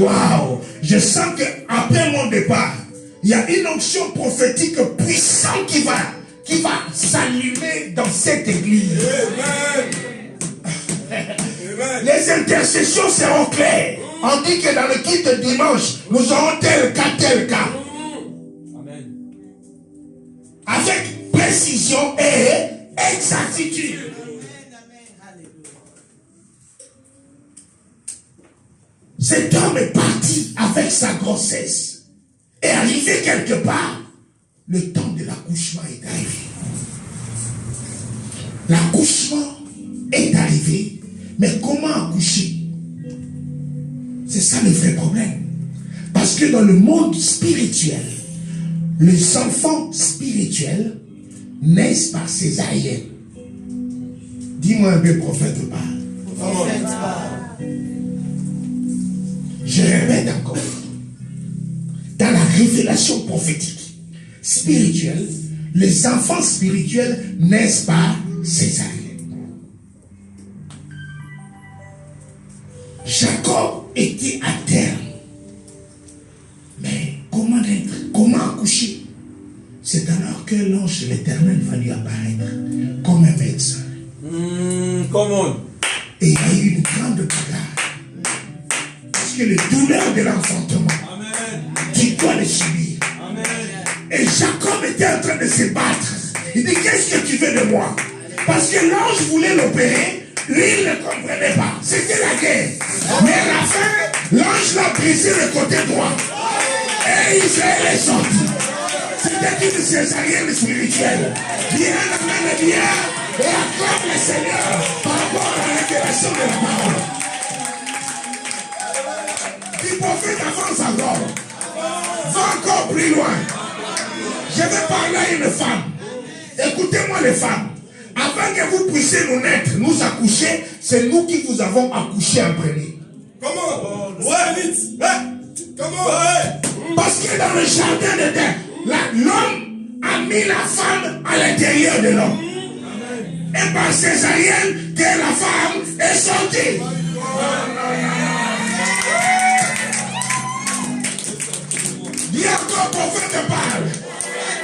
Waouh! Je sens qu'après mon départ, il y a une onction prophétique puissante qui va s'allumer dans cette église. Amen. Les intercessions seront claires. On dit que dans le culte dimanche, nous aurons tel cas. Amen. Avec précision et exactitude. Cet homme est parti avec sa grossesse. Et arrivé quelque part, le temps de l'accouchement est arrivé. L'accouchement est arrivé, mais comment accoucher? C'est ça le vrai problème. Parce que dans le monde spirituel, les enfants spirituels naissent par césarienne. Dis-moi un peu, prophète parle. Je répète encore. Dans la révélation prophétique spirituelle, les enfants spirituels naissent par césarienne. Jacob était à terme. Mais comment l'ange de l'Éternel va lui apparaître comme un médecin. Come on. Et il y a eu une grande bagarre. Parce que les douleurs de l'enfantement, tu dois les subir. Amen. Et Jacob était en train de se battre. Il dit, qu'est-ce que tu veux de moi? Parce que l'ange voulait l'opérer, lui il ne comprenait pas. C'était la guerre. Mais à la fin, l'ange l'a brisé le côté droit. Et Israël est sorti. C'était une césarienne spirituelle. Viens, amène bien et acclame le Seigneur par rapport à la révélation de la parole. Du prophète avance encore. Va encore plus loin. Je vais parler à une femme. Écoutez-moi les femmes. Avant que vous puissiez nous naître, nous accoucher, c'est nous qui vous avons accouché en premier. Comment? Ouais, vite. Comment? Ouais. Parce que dans le jardin d'Éden, l'homme a mis la femme à l'intérieur de l'homme. Et par césarienne, que la femme est sortie. Dis encore, prophète parle.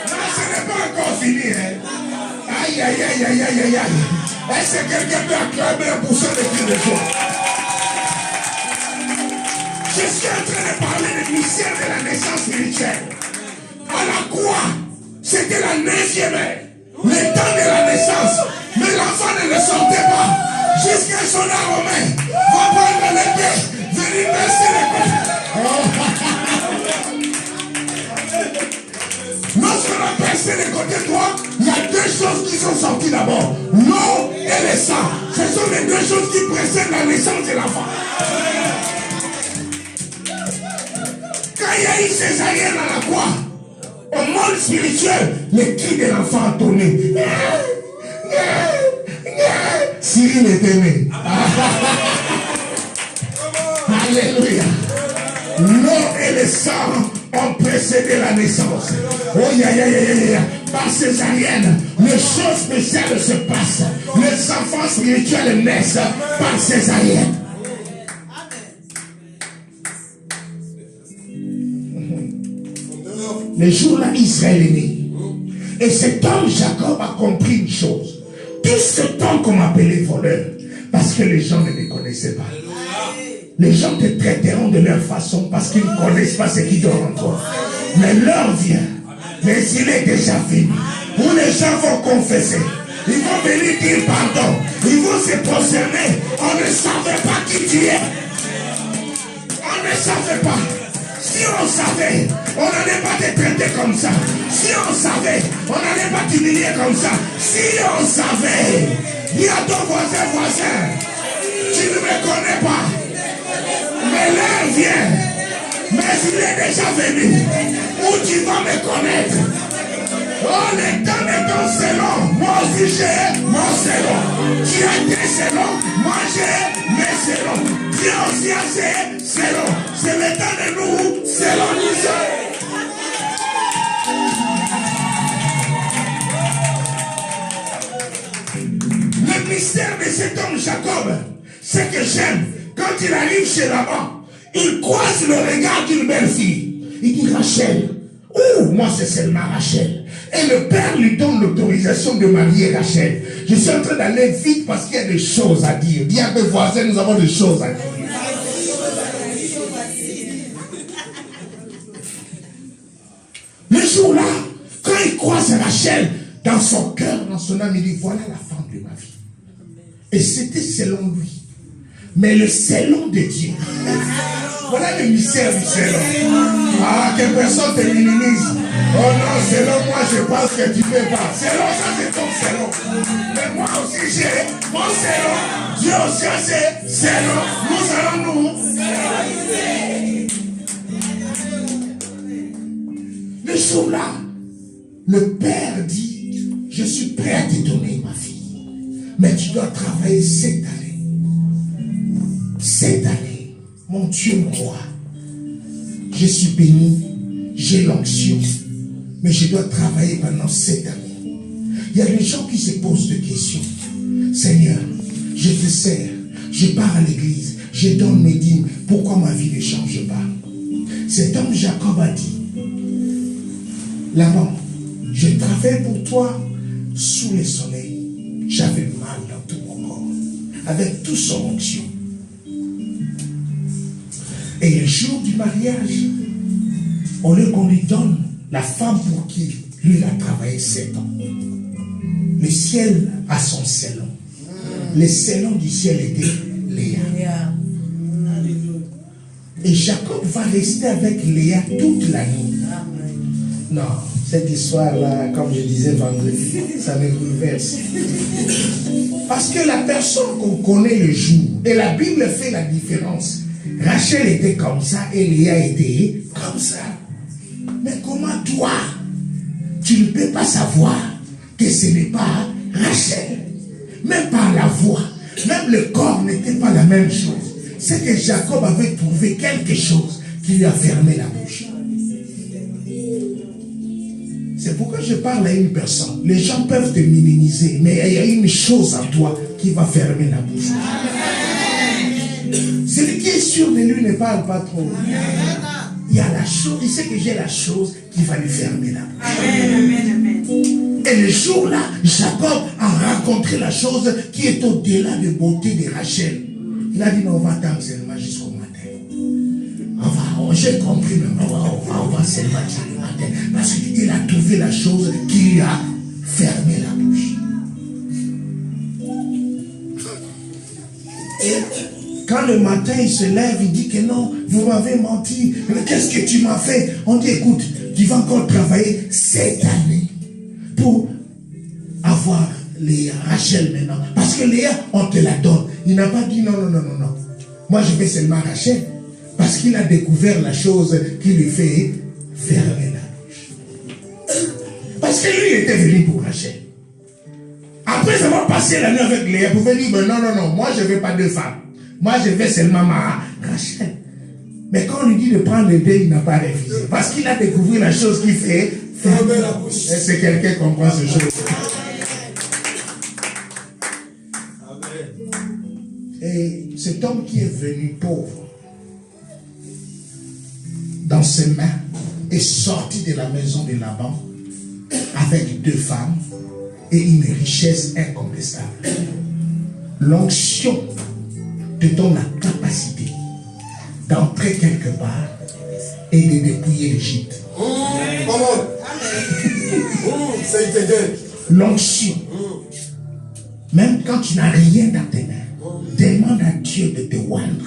Non, ce n'est pas encore fini. Hein. Aïe, aïe, aïe, aïe, aïe, aïe, aïe. Est-ce que quelqu'un peut acclamer un poussant de cri de joie? Je suis en train de parler du mystère de la naissance spirituelle. À la croix, c'était la 9e heure. Le temps de la naissance. Mais l'enfant ne le sortait pas. Jusqu'à son romain va prendre l'épée, venir verser l'épée. Lorsqu'on a percé les côtés droits, il y a deux choses qui sont sorties d'abord. L'eau et le sang. Ce sont les deux choses qui précèdent la naissance de l'enfant. Quand il y a eu césarienne à la croix, au monde spirituel, le cri de l'enfant a tourné. Cyril est aimé. Alléluia. L'eau et le sang ont précédé la naissance. Oh, par césarienne, les choses spéciales se passent. Les enfants spirituels naissent par césarienne. Le jour-là, Israël est né. Et cet homme, Jacob, a compris une chose. Tout ce temps qu'on m'appelait voleur, parce que les gens ne me connaissaient pas. Les gens te traiteront de leur façon parce qu'ils ne connaissent pas ce qui dort en toi. Mais l'heure vient, mais il est déjà fini, où les gens vont confesser. Ils vont venir dire pardon. Ils vont se prosterner. On ne savait pas qui tu es. On ne savait pas. Si on savait, on n'allait pas te traiter comme ça. Si on savait, on n'allait pas t'humilier comme ça. Si on savait, dis à ton voisin, tu ne me connais pas. Mais l'heure vient. Mais il est déjà venu. Où tu vas me connaître. Oh, le temps est ton selon. Moi aussi j'ai mon selon. Tu as tes selon. Moi j'ai mes selon. Dieu aussi a ses selon. C'est le temps de nous seloniser. Le mystère de cet homme Jacob, c'est que j'aime. Quand il arrive chez Laban, il croise le regard d'une belle fille. Il dit Rachel. Oh, moi c'est seulement Rachel. Et le père lui donne l'autorisation de marier Rachel. Je suis en train d'aller vite parce qu'il y a des choses à dire. Dis à mes voisins, nous avons des choses à dire. Le jour-là, quand il croise Rachel, dans son cœur, dans son âme, il dit voilà la femme de ma vie. Et c'était selon lui. Mais le selon de Dieu. Voilà le mystère du selon. Ah, que personne te minimise. Oh non, selon moi, je pense que tu ne peux pas. Selon ça, c'est ton selon. Mais moi aussi, j'ai mon selon. Dieu aussi a ses selon. Nous allons nous. Le jour-là, le père dit, je suis prêt à te donner ma fille. Mais tu dois travailler 7 années. 7 années, mon Dieu, mon roi, je suis béni, j'ai l'onction, mais je dois travailler pendant 7 années. Il y a des gens qui se posent des questions. Seigneur, je te sers, je pars à l'église, je donne mes dîmes, pourquoi ma vie ne change pas? Cet homme Jacob a dit, Laban, Je travaille pour toi sous le soleil. J'avais mal dans tout mon corps, avec toute son onction. Et le jour du mariage, on veut qu'on lui donne la femme pour qui lui a travaillé 7 ans. Le ciel a son salon. Le salon du ciel était Léa. Et Jacob va rester avec Léa toute la nuit. Non, cette histoire-là, comme je disais vendredi, ça me bouleverse. Parce que la personne qu'on connaît le jour, et la Bible fait la différence. Rachel était comme ça et Léa était comme ça. Mais comment toi, tu ne peux pas savoir que ce n'est pas Rachel? Même par la voix, même le corps n'était pas la même chose. C'est que Jacob avait trouvé quelque chose qui lui a fermé la bouche. C'est pourquoi je parle à une personne. Les gens peuvent te minimiser, mais il y a une chose en toi qui va fermer la bouche. Celui qui est sûr de lui ne parle pas trop. Il y a la chose, il sait que j'ai la chose qui va lui fermer la bouche. Et le jour-là, Jacob a rencontré la chose qui est au-delà de beauté de Rachel. Il a dit, non, on va attendre seulement jusqu'au matin. J'ai compris, mais on va seulement jusqu'au matin. Parce qu'il a trouvé la chose qui lui a fermé la bouche. Et quand le matin il se lève, il dit que non, vous m'avez menti. Mais qu'est-ce que tu m'as fait? On dit, écoute, tu vas encore travailler 7 années pour avoir Léa, Rachel maintenant. Parce que Léa, on te la donne. Il n'a pas dit non. Moi, je vais seulement Rachel. Parce qu'il a découvert la chose qui lui fait fermer la bouche. Parce que lui était venu pour Rachel. Après avoir passé la nuit avec Léa, vous pouvez dire, non, moi je ne veux pas de femme. Moi je veux seulement ma Rachel. Mais quand on lui dit de prendre les deux, il n'a pas refusé. Parce qu'il a découvert la chose qui fait fermer la bouche. Est-ce que quelqu'un comprend ce chose? Et cet homme qui est venu pauvre, dans ses mains, est sorti de la maison de Laban avec 2 femmes et une richesse incontestable. L'onction te donne la capacité d'entrer quelque part et de dépouiller l'Égypte. L'onction, même quand tu n'as rien dans tes mains, demande à Dieu de te oindre.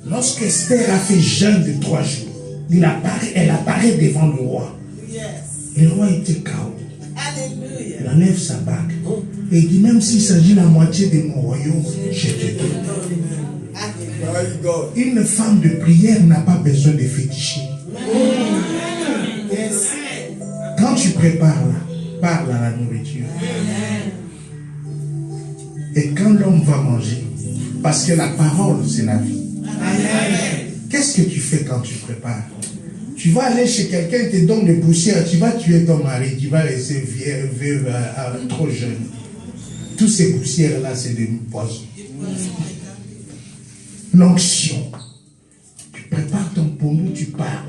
Lorsque Esther a fait jeûne de 3 jours, elle apparaît devant le roi. Le roi était KO. Il enlève sa bague. Et il dit, même s'il s'agit de la moitié de mon royaume, je te donne. Une femme de prière n'a pas besoin de féticher. Quand tu prépares là, parle à la nourriture. Et quand l'homme va manger, parce que la parole c'est la vie. Qu'est-ce que tu fais quand tu prépares? Tu vas aller chez quelqu'un qui te donne des poussières, tu vas tuer ton mari, tu vas laisser vivre trop jeune. Toutes ces poussières-là, c'est des poisons. L'onction. Tu prépares ton pommeau, tu pars.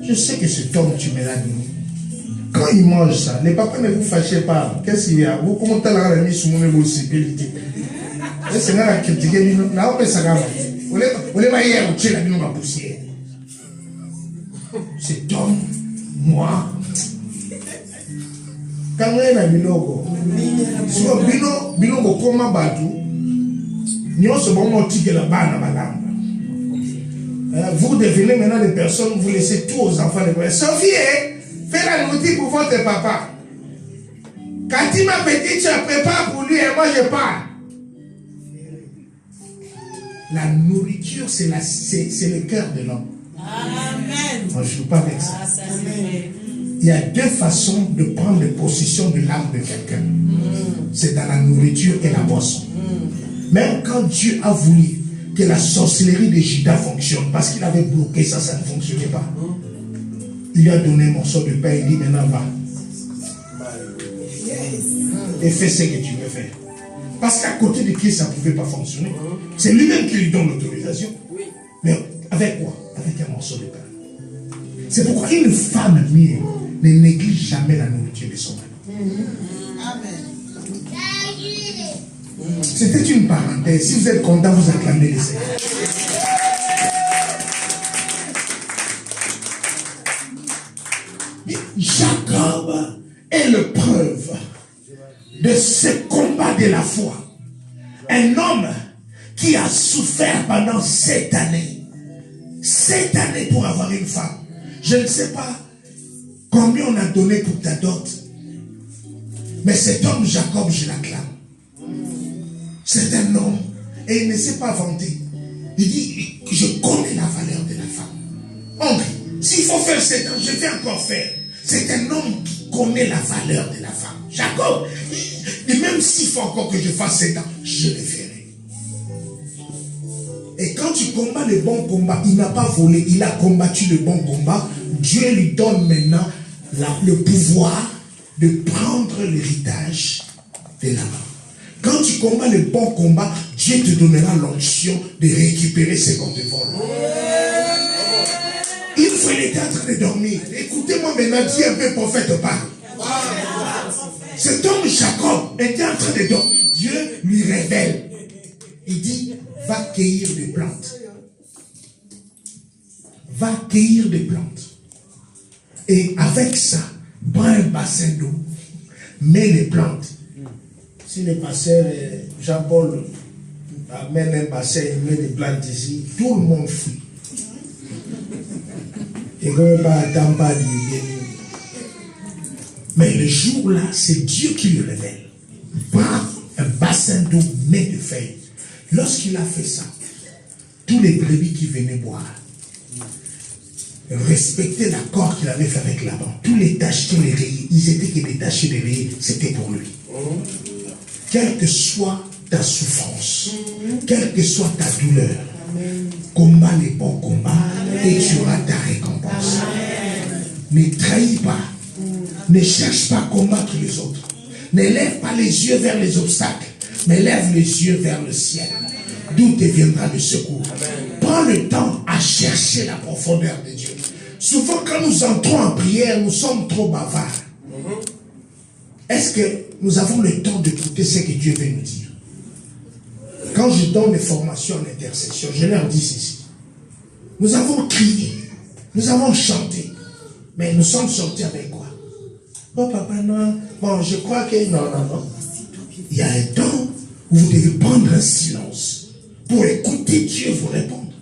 Je sais que cet homme, tu mets la nuit. Quand il mange ça, les papas ne vous fâchez pas. Qu'est-ce qu'il y a? Vous commencez à la remise sur mon possibilité. C'est là la critique. Là, on peut s'aggraver. On est pas hier, on tient la nuit dans la poussière. Cet homme, moi, quand on est à Bilogo, si on a Bilogo comme un bateau, nous sommes tigre là-bas dans la langue. Vous devenez maintenant des personnes, vous laissez tout aux enfants de prière. Sophie, fais la nourriture pour votre papa. Quand il m'a petit, tu prépares pour lui et moi je pars. La nourriture, c'est le cœur de l'homme. Amen. Moi, je ne joue pas avec ça. Il y a 2 façons de prendre possession de l'âme de quelqu'un. C'est dans la nourriture et la boisson. Même quand Dieu a voulu que la sorcellerie de Judas fonctionne, parce qu'il avait bloqué ça, ça ne fonctionnait pas. Il lui a donné un morceau de pain, il dit maintenant va. Et fais ce que tu veux faire. Parce qu'à côté de qui ça ne pouvait pas fonctionner. C'est lui-même qui lui donne l'autorisation. Mais avec quoi? Avec un morceau de pain. C'est pourquoi une femme mûre ne néglige jamais la nourriture de son mari. C'était une parenthèse. Si vous êtes content, vous acclamez le Seigneur. Jacob est le preuve de ce combat de la foi. Un homme qui a souffert pendant 7 années. 7 années pour avoir une femme. Je ne sais pas combien on a donné pour ta dot. Mais cet homme, Jacob, je l'acclame. C'est un homme. Et il ne s'est pas vanté. Il dit, je connais la valeur de la femme. Henri, s'il faut faire 7 ans, je vais encore faire. C'est un homme qui connaît la valeur de la femme. Jacob, et même s'il faut encore que je fasse 7 ans, je le ferai. Et quand tu combats le bon combat, il n'a pas volé, il a combattu le bon combat. Dieu lui donne maintenant le pouvoir de prendre l'héritage de la main. Quand tu combats le bon combat, Dieu te donnera l'onction de récupérer ce qu'on te vole. Une fois il était en train de dormir. Écoutez-moi maintenant, Dieu un peu prophète parle. Cet homme Jacob était en train de dormir. Dieu lui révèle. Il dit, va cueillir des plantes. Va cueillir des plantes. Et avec ça, prends un bassin d'eau. Mets les plantes. Si le pasteur Jean-Paul amène un bassin et met des plantes ici, tout le monde fuit. Et comme pas attendre pas du bien. Mais le jour-là, c'est Dieu qui le révèle. Prends un bassin d'eau, mets de feuilles. Lorsqu'il a fait ça, tous les brebis qui venaient boire respectaient l'accord qu'il avait fait avec Laban. Tous les tachés, les rayés, ils étaient que des tachés, les rayés, c'était pour lui. Quelle que soit ta souffrance, quelle que soit ta douleur, combat les bons combats et tu auras ta récompense. Ne trahis pas, ne cherche pas à combattre les autres. Ne lève pas les yeux vers les obstacles, mais lève les yeux vers le ciel, d'où te viendra le secours. Prends le temps à chercher la profondeur de Dieu. Souvent, quand nous entrons en prière, nous sommes trop bavards. Est-ce que nous avons le temps d'écouter ce que Dieu veut nous dire? Quand je donne des formations en intercession, je leur dis ceci. Nous avons crié, nous avons chanté, mais nous sommes sortis avec quoi? Oh papa, non, bon, je crois que... Non. Il y a un temps où vous devez prendre un silence pour écouter Dieu vous répondre.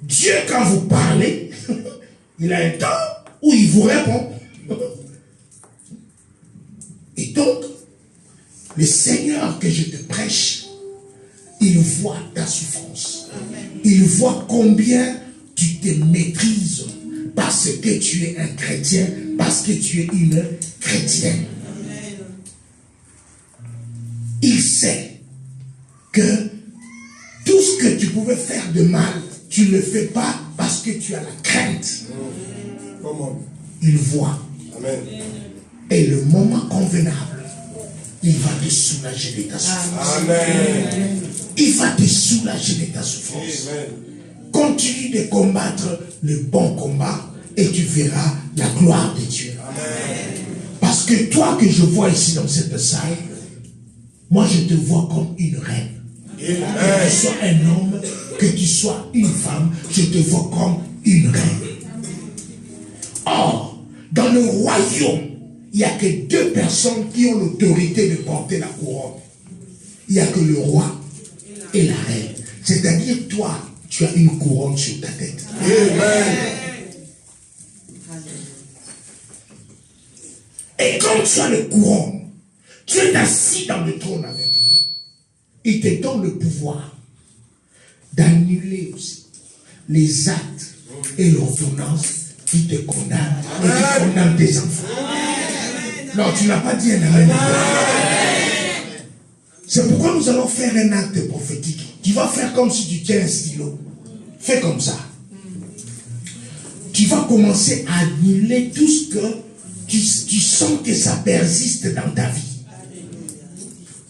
Dieu, quand vous parlez, il a un temps où il vous répond. Et donc, le Seigneur que je te prêche, il voit ta souffrance. Il voit combien tu te maîtrises parce que tu es un chrétien, parce que tu es une chrétienne. Il sait que tout ce que tu pouvais faire de mal, tu ne le fais pas parce que tu as la crainte. Il voit. Amen. Et le moment convenable, il va te soulager de ta souffrance. Amen. Il va te soulager de ta souffrance. Amen. Continue de combattre le bon combat et tu verras la gloire de Dieu. Amen. Parce que toi que je vois ici dans cette salle, moi je te vois comme une reine. Amen. Que tu sois un homme, que tu sois une femme, je te vois comme une reine. Or, dans le royaume, il n'y a que 2 personnes qui ont l'autorité de porter la couronne. Il n'y a que le roi et la reine. C'est-à-dire, toi, tu as une couronne sur ta tête. Amen. Et quand tu as le couronne, tu es assis dans le trône avec lui. Il te donne le pouvoir d'annuler aussi les actes et l'ordonnance qui te condamnent et qui condamnent tes enfants. Non, tu n'as pas dit un amen. C'est pourquoi nous allons faire un acte prophétique. Tu vas faire comme si tu tiens un stylo. Fais comme ça. Tu vas commencer à annuler tout ce que tu sens que ça persiste dans ta vie.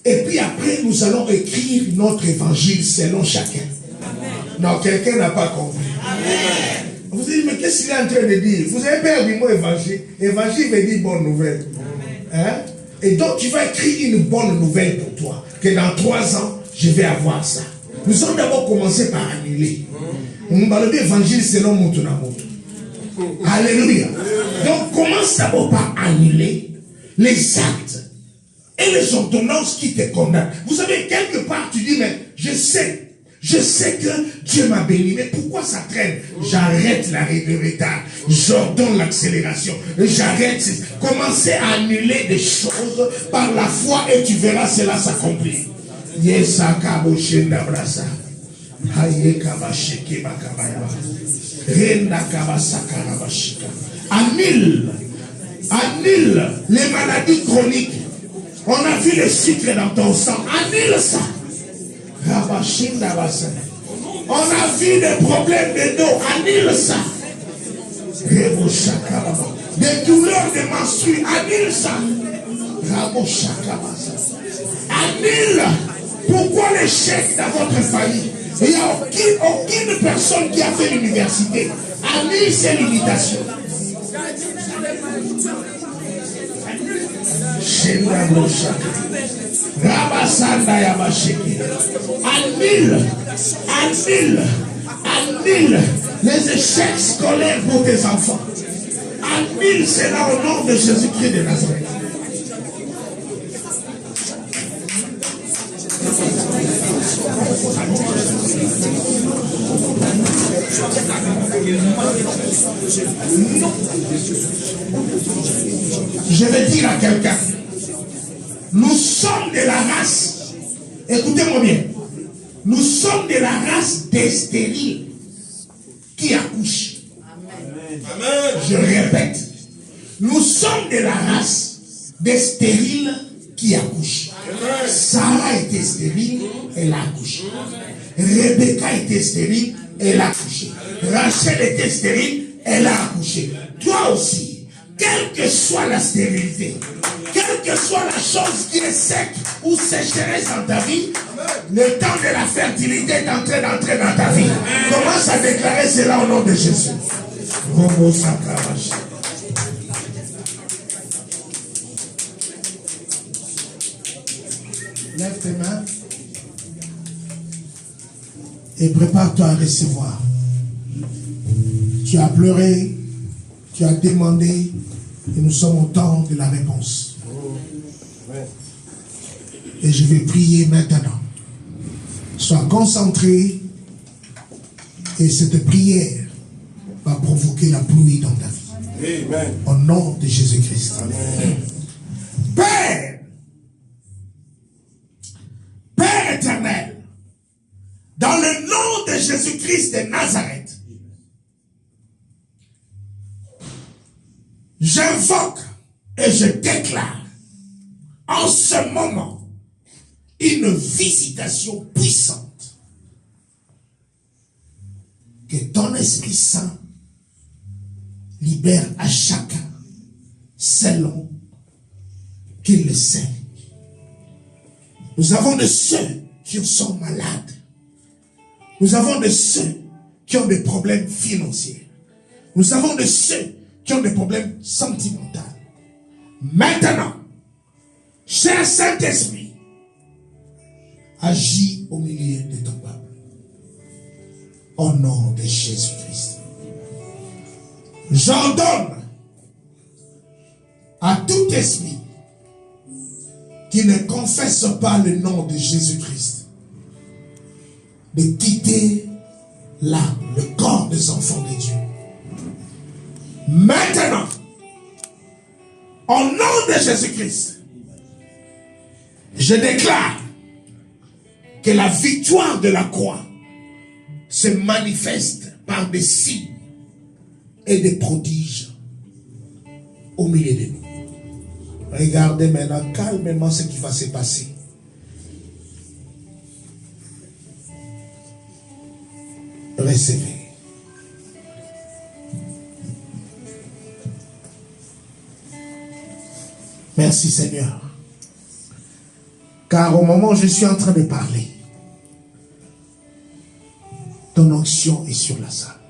Et puis après, nous allons écrire notre évangile selon chacun. Non, quelqu'un n'a pas compris. Vous dites, mais qu'est-ce qu'il est en train de dire? Vous avez peur du mot évangile. Évangile veut dire bonne nouvelle. Hein? Et donc tu vas écrire une bonne nouvelle pour toi. Que dans 3 ans, je vais avoir ça. Nous allons d'abord commencer par annuler. On va le évangile selon Motunamoto. Alléluia. Donc commence d'abord par annuler les actes et les ordonnances qui te condamnent. Vous savez, quelque part, tu dis, mais je sais que Dieu m'a béni, mais pourquoi ça traîne? J'arrête l'arrêt de retard, j'ordonne l'accélération, j'arrête. Commencez à annuler des choses par la foi et tu verras cela s'accomplir. Annule les maladies chroniques. On a vu le sucre dans ton sang. Annule ça. On a vu des problèmes de dos. Annule ça. Des douleurs de menstrues. Annule ça. Annule. Pourquoi l'échec dans votre famille? Il n'y a aucune personne qui a fait l'université. Annule ces limitations. Annule les échecs scolaires pour tes enfants. Annule cela au nom de Jésus-Christ de Nazareth. Je vais dire à quelqu'un, nous sommes de la race, écoutez-moi bien, nous sommes de la race des stériles qui accouchent. Amen. Je répète, nous sommes de la race des stériles qui accouchent. Sarah était stérile, elle a accouché. Rebecca était stérile, elle a accouché. Rachel était stérile, elle a accouché. Toi aussi, quelle que soit la stérilité, quelle que soit la chose qui est sec ou sécheresse dans ta vie, le temps de la fertilité est en train d'entrer dans ta vie. Commence à déclarer cela au nom de Jésus. Lève tes mains et prépare-toi à recevoir. Tu as pleuré, tu as demandé et nous sommes au temps de la réponse. Et je vais prier maintenant. Sois concentré et cette prière va provoquer la pluie dans ta vie. Amen. Au nom de Jésus-Christ. Père, Père éternel, dans le nom de Jésus-Christ de Nazareth, j'invoque et je déclare en ce moment une visitation puissante. Que ton Esprit Saint libère à chacun selon qu'il le sait. Nous avons de ceux qui sont malades. Nous avons de ceux qui ont des problèmes financiers. Nous avons de ceux qui ont des problèmes sentimentaux. Maintenant, cher Saint-Esprit, agis au milieu de ton peuple. Au nom de Jésus-Christ. J'ordonne à tout esprit qui ne confesse pas le nom de Jésus-Christ de quitter l'âme, le corps des enfants de Dieu. Maintenant, au nom de Jésus-Christ, je déclare que la victoire de la croix se manifeste par des signes et des prodiges au milieu de nous. Regardez maintenant calmement ce qui va se passer. Recevez. Merci Seigneur. Car au moment où je suis en train de parler, ton onction est sur la salle.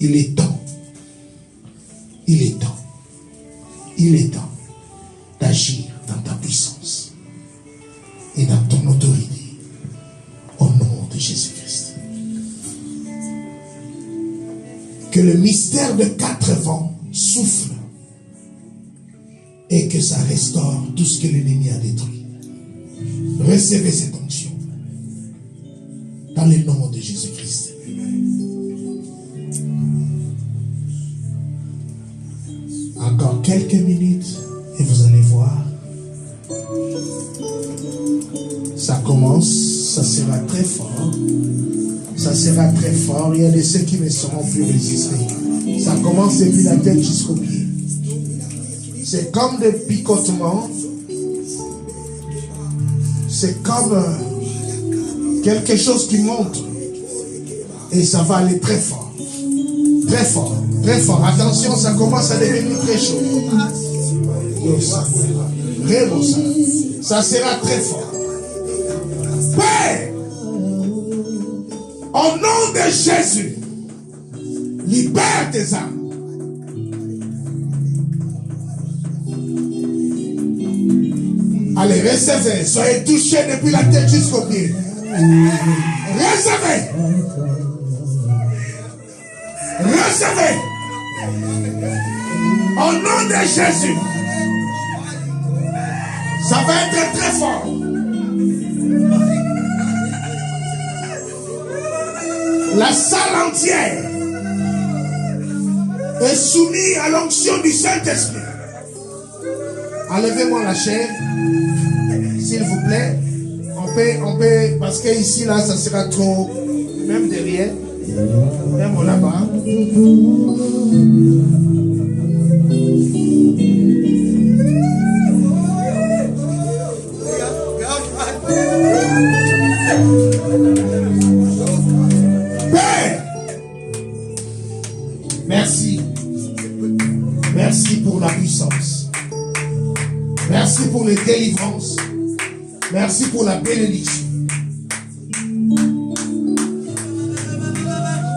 il est temps. Il est temps. Il est temps d'agir dans ta puissance et dans ton autorité au nom de Jésus-Christ. Que le mystère de 4 vents souffle et que ça restaure tout ce que l'ennemi a détruit. Recevez cette onction dans le nom de Jésus-Christ. Encore quelques minutes et vous allez voir. Ça commence, ça sera très fort. Ça sera très fort. Il y a de ceux qui ne sauront plus résister. Ça commence depuis la tête jusqu'au pied. C'est comme des picotements. C'est comme quelque chose qui monte. Et ça va aller très fort. Très fort. Très fort. Attention, ça commence à devenir très chaud. Ça sera très fort. Père, au nom de Jésus, libère tes âmes. Allez, recevez. Soyez touchés depuis la tête jusqu'au pied. Recevez. Recevez. Au nom de Jésus. Ça va être très fort. La salle entière est soumise à l'onction du Saint-Esprit. Enlevez-moi la chair, s'il vous plaît. On peut, parce que ici, là, ça sera trop, même derrière, même là-bas. Père, merci. Merci pour la puissance. Merci pour les délivrances. Merci pour la bénédiction.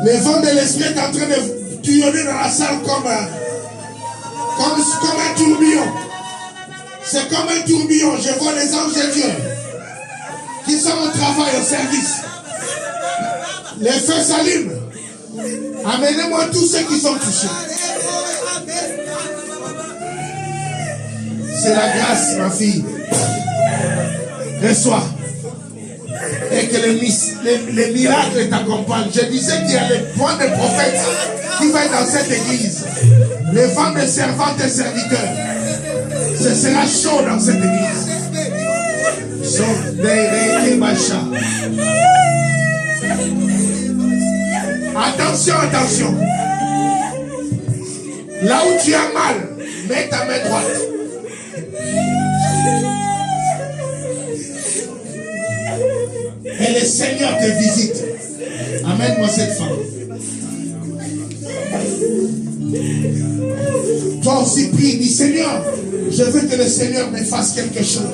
Le vent de l'esprit est en train de tuyauner dans la salle comme un tourbillon. C'est comme un tourbillon. Je vois les anges de Dieu qui sont au travail, au service. Les feux s'allument. Amenez-moi tous ceux qui sont touchés. C'est la grâce, ma fille. Reçois. Et que les miracles t'accompagnent. Je disais qu'il y a le point de prophète qui va être dans cette église. Les vents de servantes et serviteurs. Ce sera chaud dans cette église. Attention, attention. Là où tu as mal, mets ta main droite. Et le Seigneur te visite. Amène-moi cette femme. Toi aussi prie, dis Seigneur, je veux que le Seigneur me fasse quelque chose.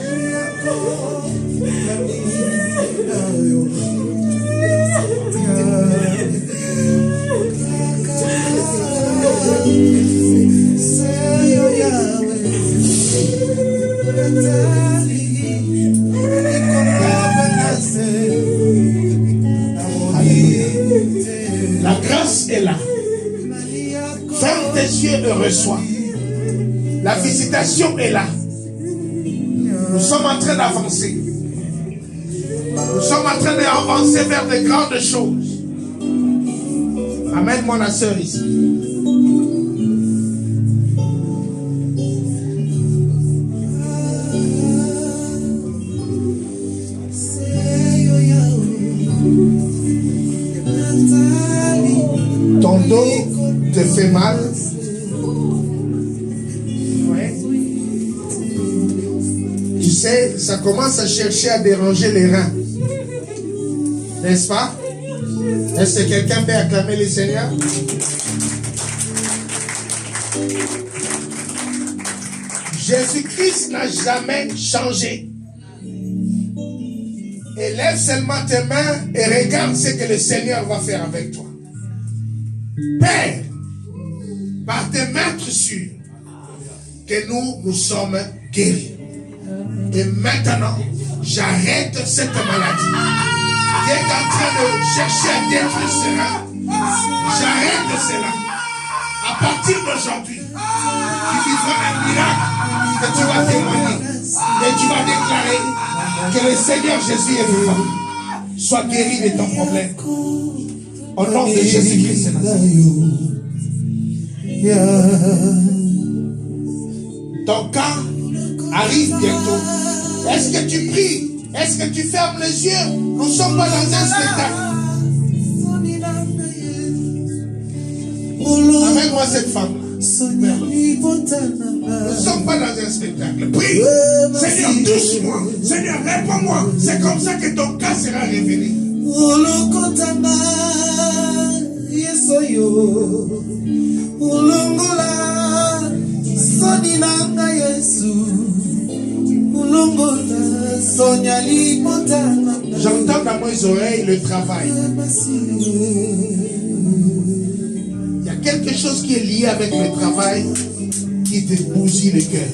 La grâce est là. Ferme tes yeux et reçois. La visitation est là. Nous sommes en train d'avancer. Nous sommes en train d'avancer vers de grandes choses. Amène-moi la sœur ici. Ton dos te fait mal. Ouais. Tu sais, ça commence à chercher à déranger les reins. N'est-ce pas? Est-ce que quelqu'un peut acclamer le Seigneur? Jésus-Christ n'a jamais changé. Élève seulement tes mains et regarde ce que le Seigneur va faire avec toi. Père, par tes maîtres sûrs, que nous sommes guéris. Et maintenant, j'arrête cette maladie qui est en train de chercher à détruire cela. J'arrête cela. À partir d'aujourd'hui, tu vivras un miracle que tu vas témoigner. Et tu vas déclarer que le Seigneur Jésus est vivant. Sois guéri de ton problème. Au nom de Jésus-Christ. Ton cas arrive bientôt. Est-ce que tu pries? Est-ce que tu fermes les yeux? Nous ne sommes pas dans un spectacle. Amène-moi cette femme. Nous ne sommes pas dans un spectacle. Prie. Seigneur, touche-moi. Seigneur, réponds-moi. C'est comme ça que ton cas sera révélé. J'entends dans mes oreilles le travail. Il y a quelque chose qui est lié avec le travail qui te bousille le cœur.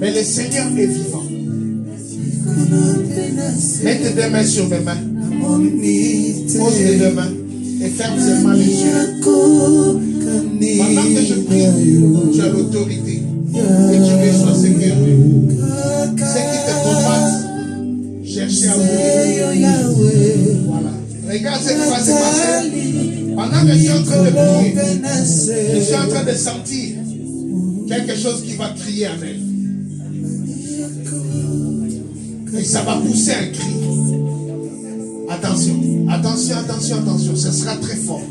Mais le Seigneur est vivant. Mets tes deux mains sur mes mains. Pose tes deux mains et ferme seulement les yeux. Pendant que je prie, tu as l'autorité et tu reçois ce cœur. Ceux qui te combattent, cherchez à mourir. Voilà. Regarde ce qui va se passer. Pendant que je suis en train de prier, je suis en train de sentir quelque chose qui va crier en elle. Et ça va pousser un cri. Attention, attention, attention, attention. Ce sera très fort.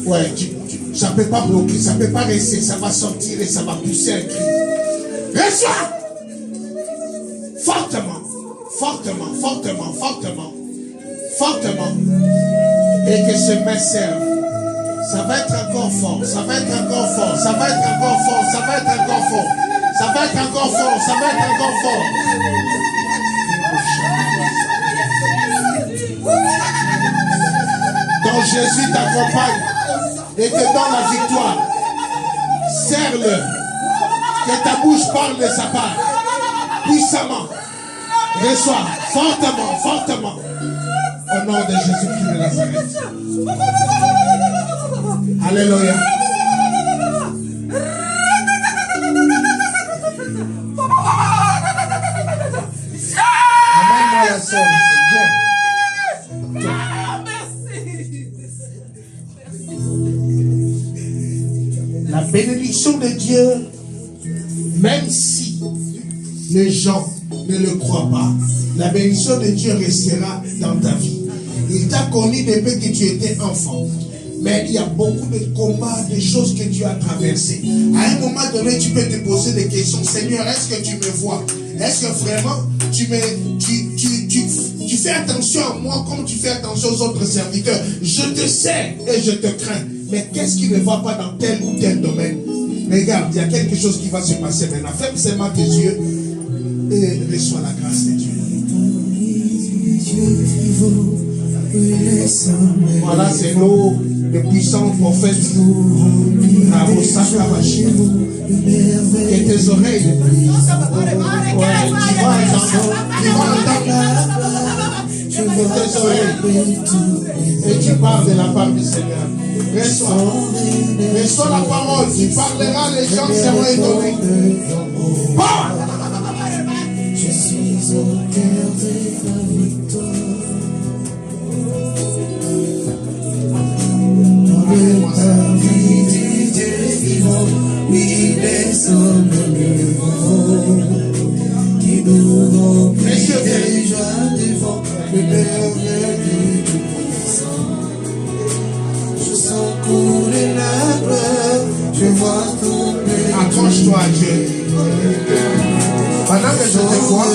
Ouais, ça ne peut pas bloquer, ça ne peut pas rester. Ça va sortir et ça va pousser un cri. Reçois! Fortement, fortement, fortement, fortement, fortement. Et que ce main serve. Ça va être encore fort, ça va être encore fort, ça va être encore fort, ça va être encore fort. Ça va être encore fort, ça va être encore fort. Quand Jésus t'accompagne et te donne la victoire, serre-le. Que ta bouche parle de sa part. Puissamment. Reçois fortement, fortement. Au nom de Jésus-Christ de Nazareth. Alléluia. Amène-moi la soeur. Viens. La bénédiction de Dieu, même si les gens ne le croient pas, la bénédiction de Dieu restera dans ta vie. Il t'a connu depuis que tu étais enfant. Mais il y a beaucoup de combats, de choses que tu as traversées. À un moment donné, tu peux te poser des questions. Seigneur, est-ce que tu me vois? Est-ce que vraiment tu fais attention à moi comme tu fais attention aux autres serviteurs? Je te sais et je te crains. Mais qu'est-ce qui ne va pas dans tel ou tel domaine? Regarde, il y a quelque chose qui va se passer maintenant. Ferme seulement tes yeux et reçois la grâce de Dieu. Voilà, c'est l'eau de puissant prophète Narosakavashi. Et tes oreilles, tu vas entendre tes oreilles et tu parles de la part du Seigneur. Reçois la parole, tu parleras, les gens seront étonnés. Parle! Je suis au cœur de la victoire. La vie du Dieu vivant, oui, les hommes qui nous remplissent de joie devant le merveille du Tout-Puissant. Je sens couler la gloire, je vois tomber. Accroche-toi à Dieu. Pendant que je te vois,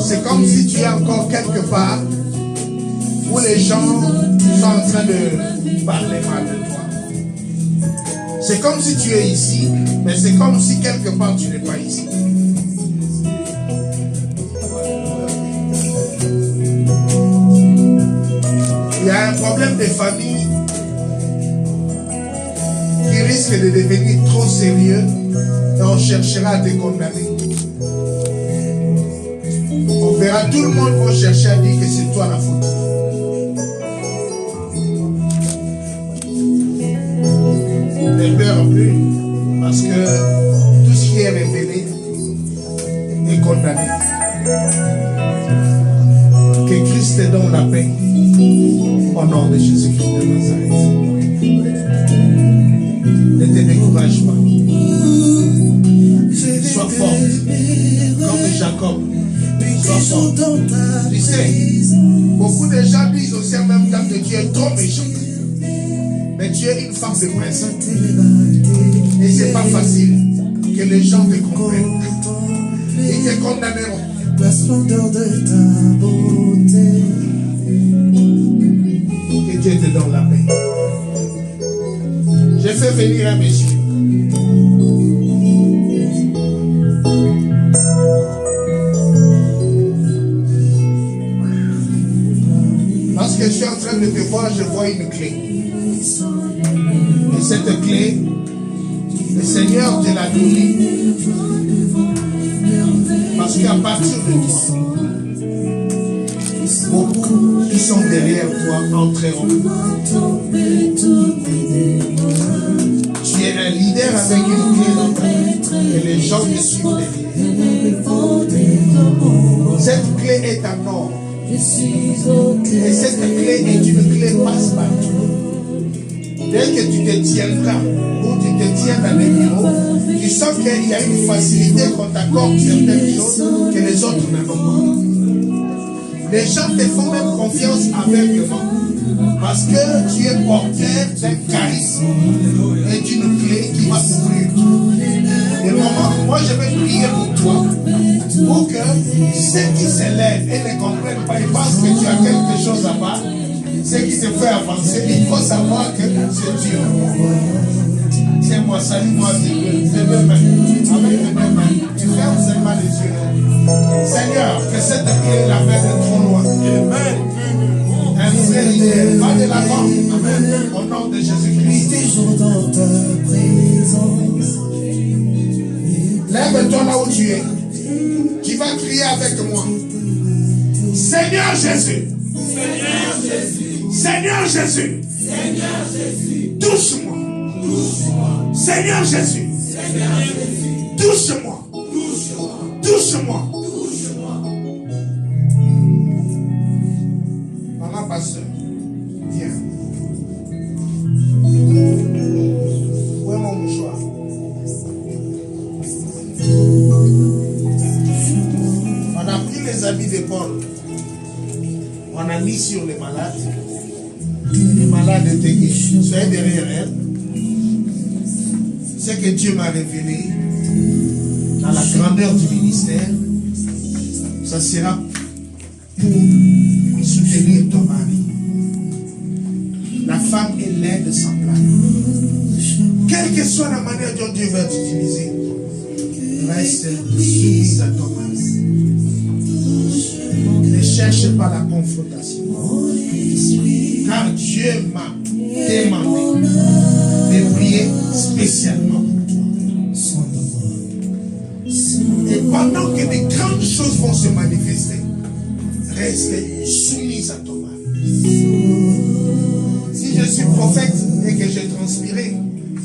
c'est comme si tu es encore quelque part où les gens sont en train de parler mal de toi. C'est comme si tu es ici, mais c'est comme si quelque part tu n'es pas ici. Il y a un problème de famille qui risque de devenir trop sérieux et on cherchera à te condamner. On verra tout le monde va chercher à dire que c'est toi la faute. Ne pleure plus parce que tout ce qui est révélé est condamné. Que Christ te donne la paix au nom de Jésus-Christ de Nazareth. Ne te décourage pas. Sois forte comme Jacob. Sois forte. Tu sais, beaucoup de gens disent aussi en même temps que tu es trop méchant. Mais tu es une femme de principe. Et c'est pas facile que les gens te comprennent. Ils te condamneront. La splendeur de ta beauté. Que Dieu te donne la paix. J'ai fait venir un monsieur. Lorsque je suis en train de te voir, je vois une clé. Et cette clé, le Seigneur te l'a donnée. Parce qu'à partir de toi, beaucoup qui sont derrière toi entreront. Tu es un leader avec une clé dans ta main et les gens te suivent derrière. Cette clé est en or. Et cette clé est une clé passe-partout. Dès que tu te tiendras ou tu te tiens dans les bureaux, tu sens qu'il y a une facilité qu'on t'accorde certaines choses que les autres n'ont pas. Les gens te font même confiance aveuglément parce que tu es porteur d'un charisme et d'une clé qui va ouvrir tout. Et moi je vais prier pour toi pour que ceux qui se lèvent et ne comprennent pas, ils pensent que tu as quelque chose à part. Ce qui te fait avancer, il faut savoir que c'est Dieu. Tiens-moi, salue-moi, avec les deux mains. Et ferme seulement les yeux. Seigneur, que cette clé l'amène trop loin. Amen. Un vrai leader, va de l'avant. Amen. Au nom de Jésus-Christ. Lève-toi là où tu es. Tu vas crier avec moi. Seigneur Jésus. Seigneur Jésus. Seigneur Jésus, Seigneur Jésus, touche-moi. Seigneur Jésus, Seigneur Jésus, touche-moi. Touche-moi. Maman pasteur, viens. Où est mon mouchoir? On a pris les habits de Paul. On a mis sur les malades. Les malades étaient guéris. Soyez derrière elle. Ce que Dieu m'a révélé dans la grandeur du ministère, ça sera pour soutenir ton mari. La femme est l'aide semblable. Quelle que soit la manière dont Dieu va t'utiliser, reste soumise à ton mari. Ne cherche pas la confrontation. Car Dieu m'a demandé de prier spécialement pour toi. Et pendant que de grandes choses vont se manifester, reste soumise à ton mari. Si je suis prophète et que j'ai transpiré,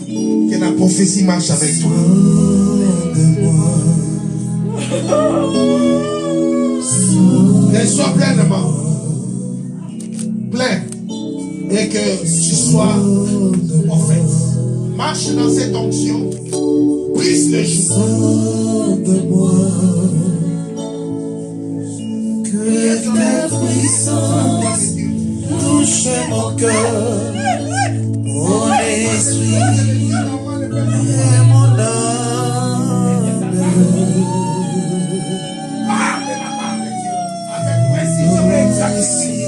que la prophétie marche avec toi. Reçois pleinement. Plein. Et que tu sois prophète. Marche dans cette onction. Brise le jour. Que ta puissance touche mon cœur, mon esprit et mon âme. Parle de la part de Dieu avec précision et exactitude.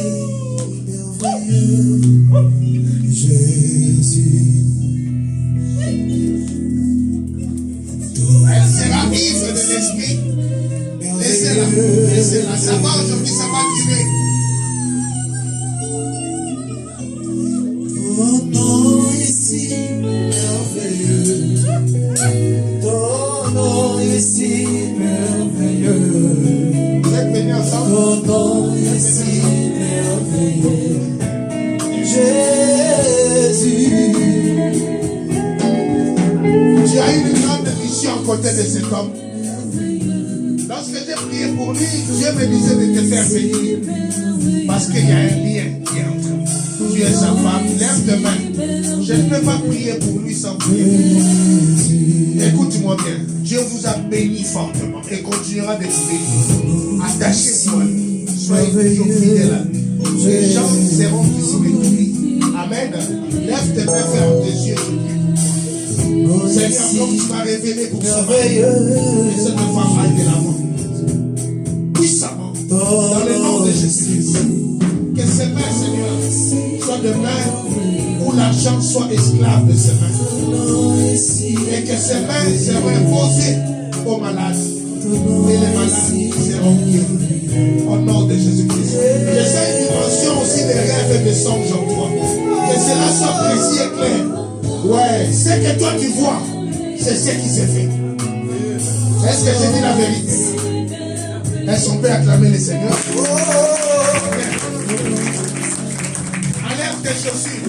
Jésus, Elle sera ivre de l'esprit. Laissez-la. Ça va aujourd'hui, ça va durer. Jésus. Tu as une grande mission à côté de cet homme. Lorsque j'ai prié pour lui, Dieu me disait de te faire venir. Parce qu'il y a un lien qui est entre nous. Tu es sa femme, lève tes mains. Je ne peux pas prier pour lui sans prier pour toi. Écoute-moi bien. Dieu vous a béni fortement et continuera de vous bénir. Attachez-vous à lui. Soyez toujours fidèles à lui. Les gens seront ici avec lui. Amen. Lève tes mains, ferme tes yeux sur lui. Seigneur, comme tu m'as révélé pour ça, que cette femme aille de l'avant. Puissamment. Dans le nom de Jésus-Christ. Que ses mains, Seigneur, soient de mains où l'argent soit esclave de ses mains. Et que ses mains seront imposées aux malades. Et les malades seront guéris. Au nom de Jésus-Christ. Je sais une dimension aussi des rêves et des songes en toi. Que cela soit précis et clair. Ouais, ce que toi tu vois, c'est ce qui s'est fait. Est-ce que j'ai dit la vérité? Est-ce qu'on peut acclamer le Seigneur? Enlève tes chaussures.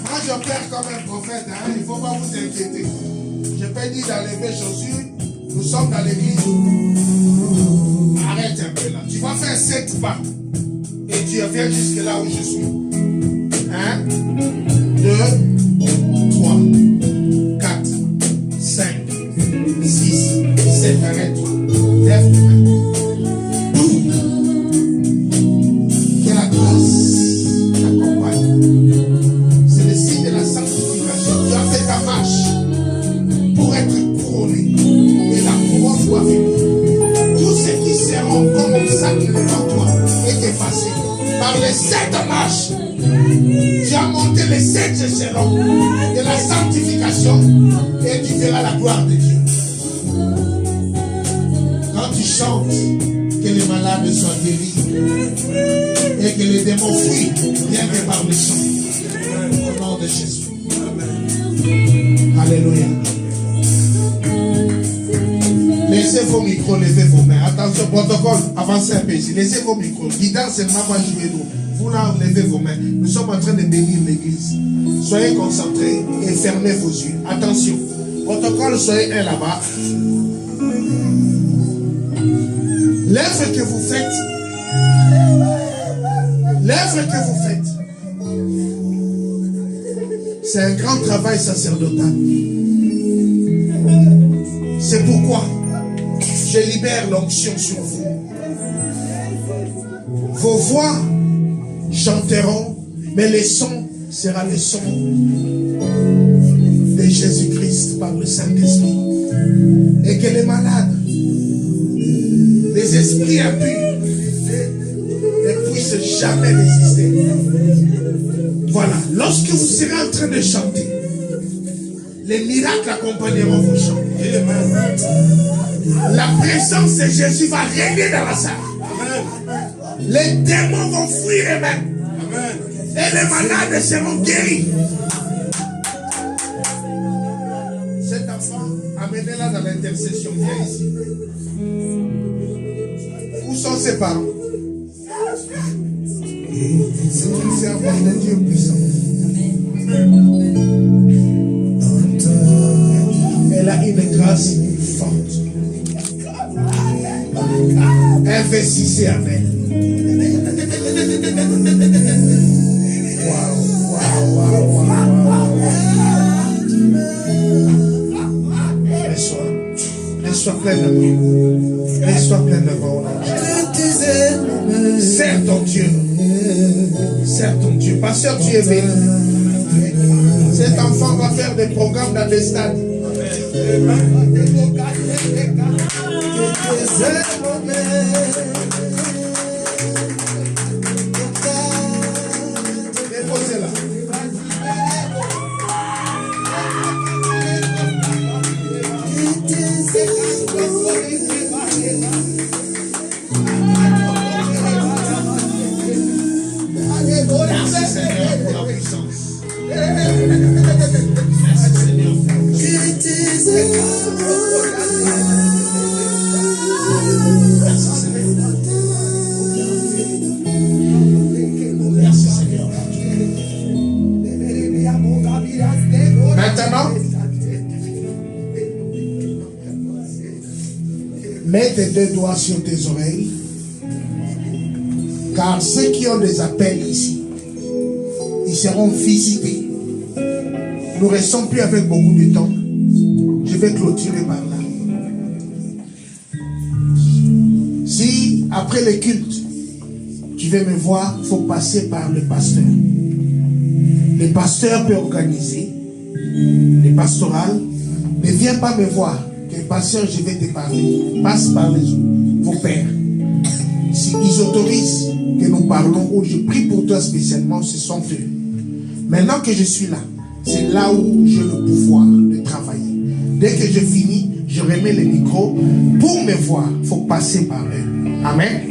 Moi j'opère comme un prophète, hein? Il ne faut pas vous inquiéter. Je peux dire d'enlever chaussures. Nous sommes dans l'église. Arrête un peu là. Tu vas faire 7 pas. Et tu viens jusque là où je suis. 1, 2, 3, 4, 5, 6, 7. Arrête-toi. Lève tes mains. Que la grâce t'accompagne. C'est le signe de la sanctification. Tu as fait ta marche pour être couronné. Et la couronne doit venir. Tous ceux qui seront comme obstacle devant toi est effacé. Par les 7 marches. Tu as monté les 7 échelons de la sanctification et tu verras la gloire de Dieu. Quand tu chantes, que les malades soient guéris et que les démons fuient, rien que par le chant. Au nom de Jésus. Alléluia. Laissez vos micros, levez vos mains. Attention, protocole, avancez un peu ici. Laissez vos micros. Guidance seulement va jouer nous. Vous là, levez vos mains. Nous sommes en train de bénir l'église. Soyez concentrés et fermez vos yeux. Attention. Protocole, soyez un là-bas. L'œuvre que vous faites, c'est un grand travail sacerdotal. C'est pourquoi je libère l'onction sur vous. Vos voix chanteront, mais le son sera le son de Jésus-Christ par le Saint-Esprit. Et que les malades, les esprits impurs ne puissent jamais résister. Voilà, lorsque vous serez en train de chanter, les miracles accompagneront vos chants. La présence de Jésus va régner dans la salle. Les démons vont fuir eux-mêmes. Et les malades seront guéris. Cet enfant, amenez-la dans l'intercession. Viens ici. Où sont ses parents? C'est une servante de Dieu puissant. Elle a une grâce forte. Investissez en elle. Laisse-toi plein d'amour. Laisse-toi plein d'amour. Sers ton Dieu. Sers ton Dieu. Pasteur, tu es béni. Cet enfant va faire des programmes dans des stades. Déposez-la. Merci Seigneur pour la puissance. Merci Seigneur pour la puissance. Merci Seigneur. Mets tes deux doigts sur tes oreilles. Car ceux qui ont des appels ici, ils seront visités. Nous ne restons plus avec beaucoup de temps. Je vais clôturer par là. Si après le culte, tu veux me voir, il faut passer par le pasteur. Le pasteur peut organiser les pastorales. Ne viens pas me voir. Que le pasteur, je vais te parler. Passe par vos pères. Si ils autorisent que nous parlons ou je prie pour toi spécialement, ce sont eux. Maintenant que je suis là, c'est là où j'ai le pouvoir de travailler. Dès que je finis, je remets le micro. Pour me voir, il faut passer par eux. Amen.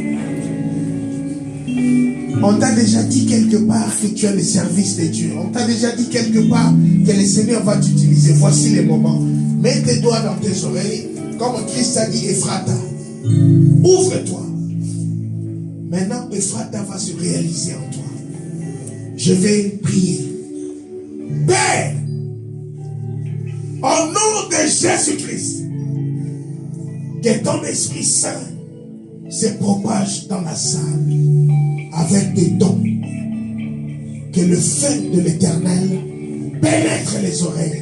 On t'a déjà dit quelque part que tu as le service de Dieu. On t'a déjà dit quelque part que le Seigneur va t'utiliser. Voici les moments. Mets tes doigts dans tes oreilles. Comme Christ a dit, Ephrata, ouvre-toi. Maintenant, Ephrata va se réaliser en toi. Je vais prier. Père, au nom de Jésus-Christ, que ton Esprit Saint se propage dans la salle avec des dons. Que le feu de l'Éternel pénètre les oreilles.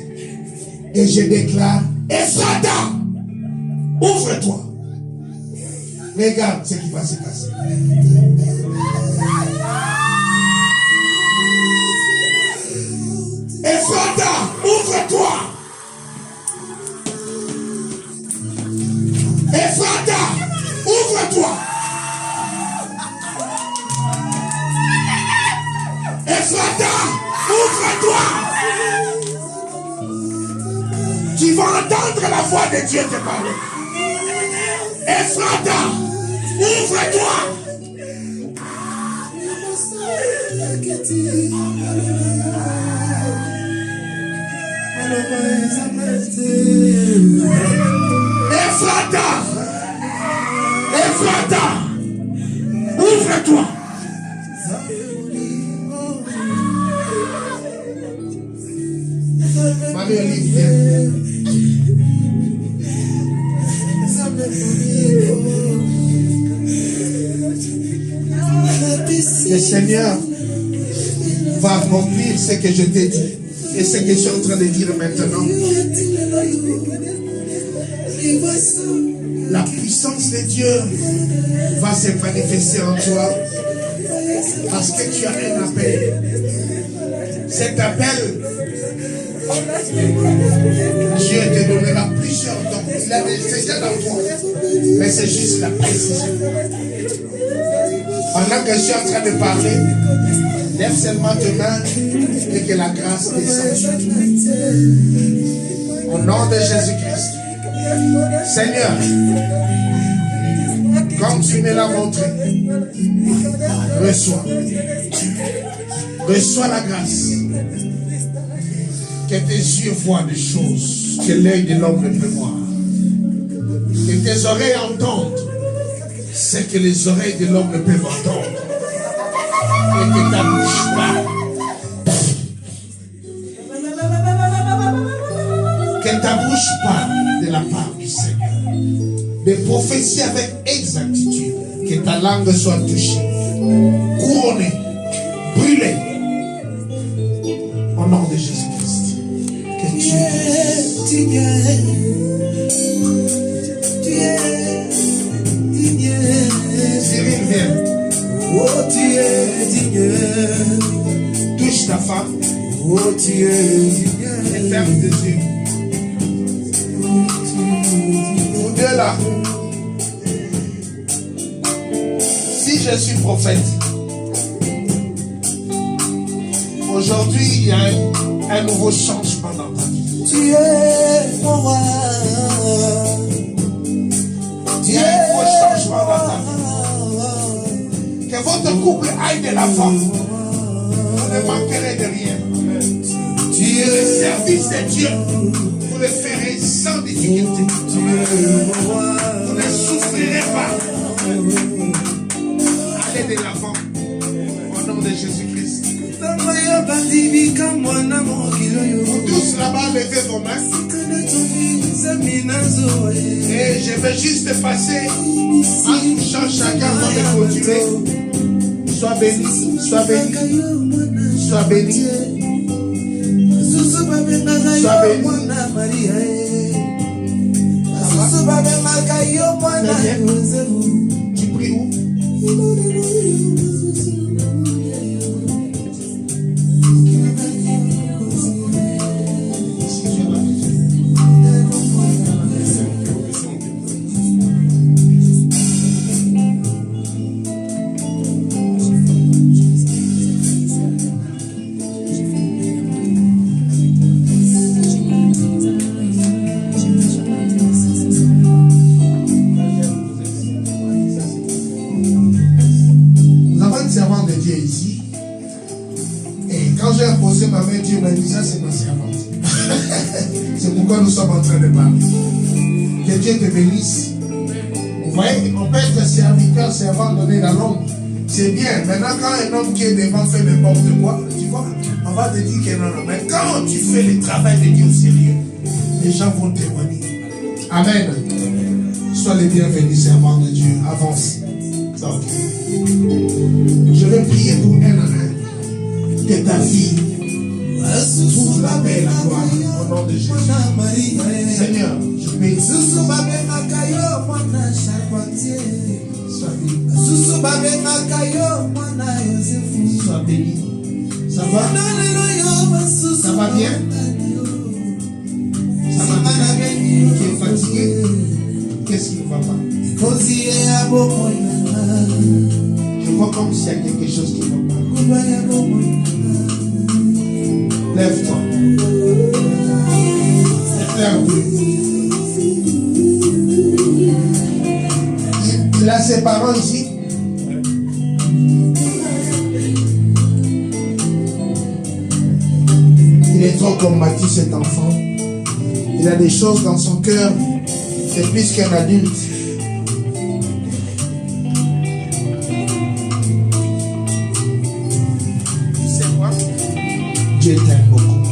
Et je déclare, Ephrata, ouvre-toi. Regarde ce qui va se passer. Ephrata, ouvre-toi. Ephrata, ouvre-toi. Ephrata, ouvre-toi. Tu vas entendre la voix de Dieu te parler. Ephrata, ouvre-toi. Ephrata, Ephrata, ouvre-toi. Marie-Olive, viens. Le Seigneur va accomplir ce que je t'ai dit et ce que je suis en train de dire maintenant. La puissance de Dieu va se manifester en toi parce que tu as un appel. Cet appel, Dieu te donnera plusieurs dons. Il a déjà dans toi, mais c'est juste la précision. Pendant que je suis en train de parler, lève seulement tes mains et que la grâce descende sur toi. Au nom de Jésus-Christ, Seigneur, comme tu me l'as montré, reçois la grâce. Que tes yeux voient des choses que l'œil de l'homme ne peut voir. Que tes oreilles entendent ce que les oreilles de l'homme ne peuvent entendre. Et que ta bouche parle. Que ta bouche parle de la part du Seigneur. De prophéties avec exactitude. Que ta langue soit touchée, couronnée, brûlée. Au nom de Jésus-Christ. Que tu es digne. Cyril, viens. Oh, tu es digne. Touche ta femme. Oh, tu es digne. Et ferme tes yeux. Vous deux là. Si je suis prophète, aujourd'hui il y a un nouveau changement dans ta vie. Tu es mon roi. Il y a un nouveau changement dans ta vie. Que votre couple aille de l'avant. Vous ne manquerez de rien. Tu Le es service de Dieu, vous le ferez sans difficulté. mon roi. Vous ne souffrirez pas. Allez de l'avant. Au nom de Jésus-Christ. Vous tous là-bas, levez vos mains. Et je vais juste passer en touchant chacun dans les clôturés. Sois béni, sois béni, sois béni. Sois béni. Tu pries où? Ma main, Dieu m'a dit ça, c'est ma servante. C'est pourquoi nous sommes en train de parler. Que Dieu te bénisse. Vous voyez, on peut être serviteur, servant, donner la langue. C'est bien. Maintenant, quand un homme qui est devant fait n'importe quoi, tu vois, on va te dire que non, non. Mais quand tu fais le travail de Dieu au sérieux, les gens vont témoigner. Amen. Sois les bienvenus, servants de Dieu. Avance. Donc, je vais prier pour un à un. Que ta vie trouve la paix et la gloire au nom de Jésus. Seigneur, je bénis. Sois béni. Sois béni. Ça va? Ça va bien? Ça va bien? Tu es fatigué? Qu'est-ce qui ne va pas? Je vois comme s'il y a quelque chose qui ne va pas. Lève-toi. Il a ses parents ici. Il est trop combattu, cet enfant. Il a des choses dans son cœur. C'est plus qu'un adulte. Dieu t'aime beaucoup.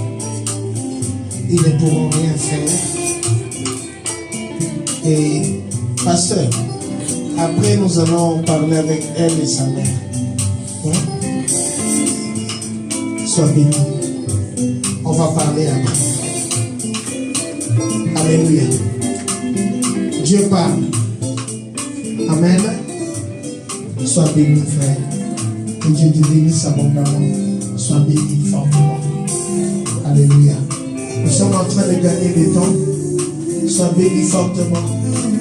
Ils ne pourront rien faire. Et pasteur, après nous allons parler avec elle et sa mère. Hein? Sois béni. On va parler après. Alléluia. Dieu parle. Amen. Sois béni, frère. Que Dieu te bénisse abondamment. Sois béni fortement. Alléluia. Nous sommes en train de gagner des temps. Sois béni fortement.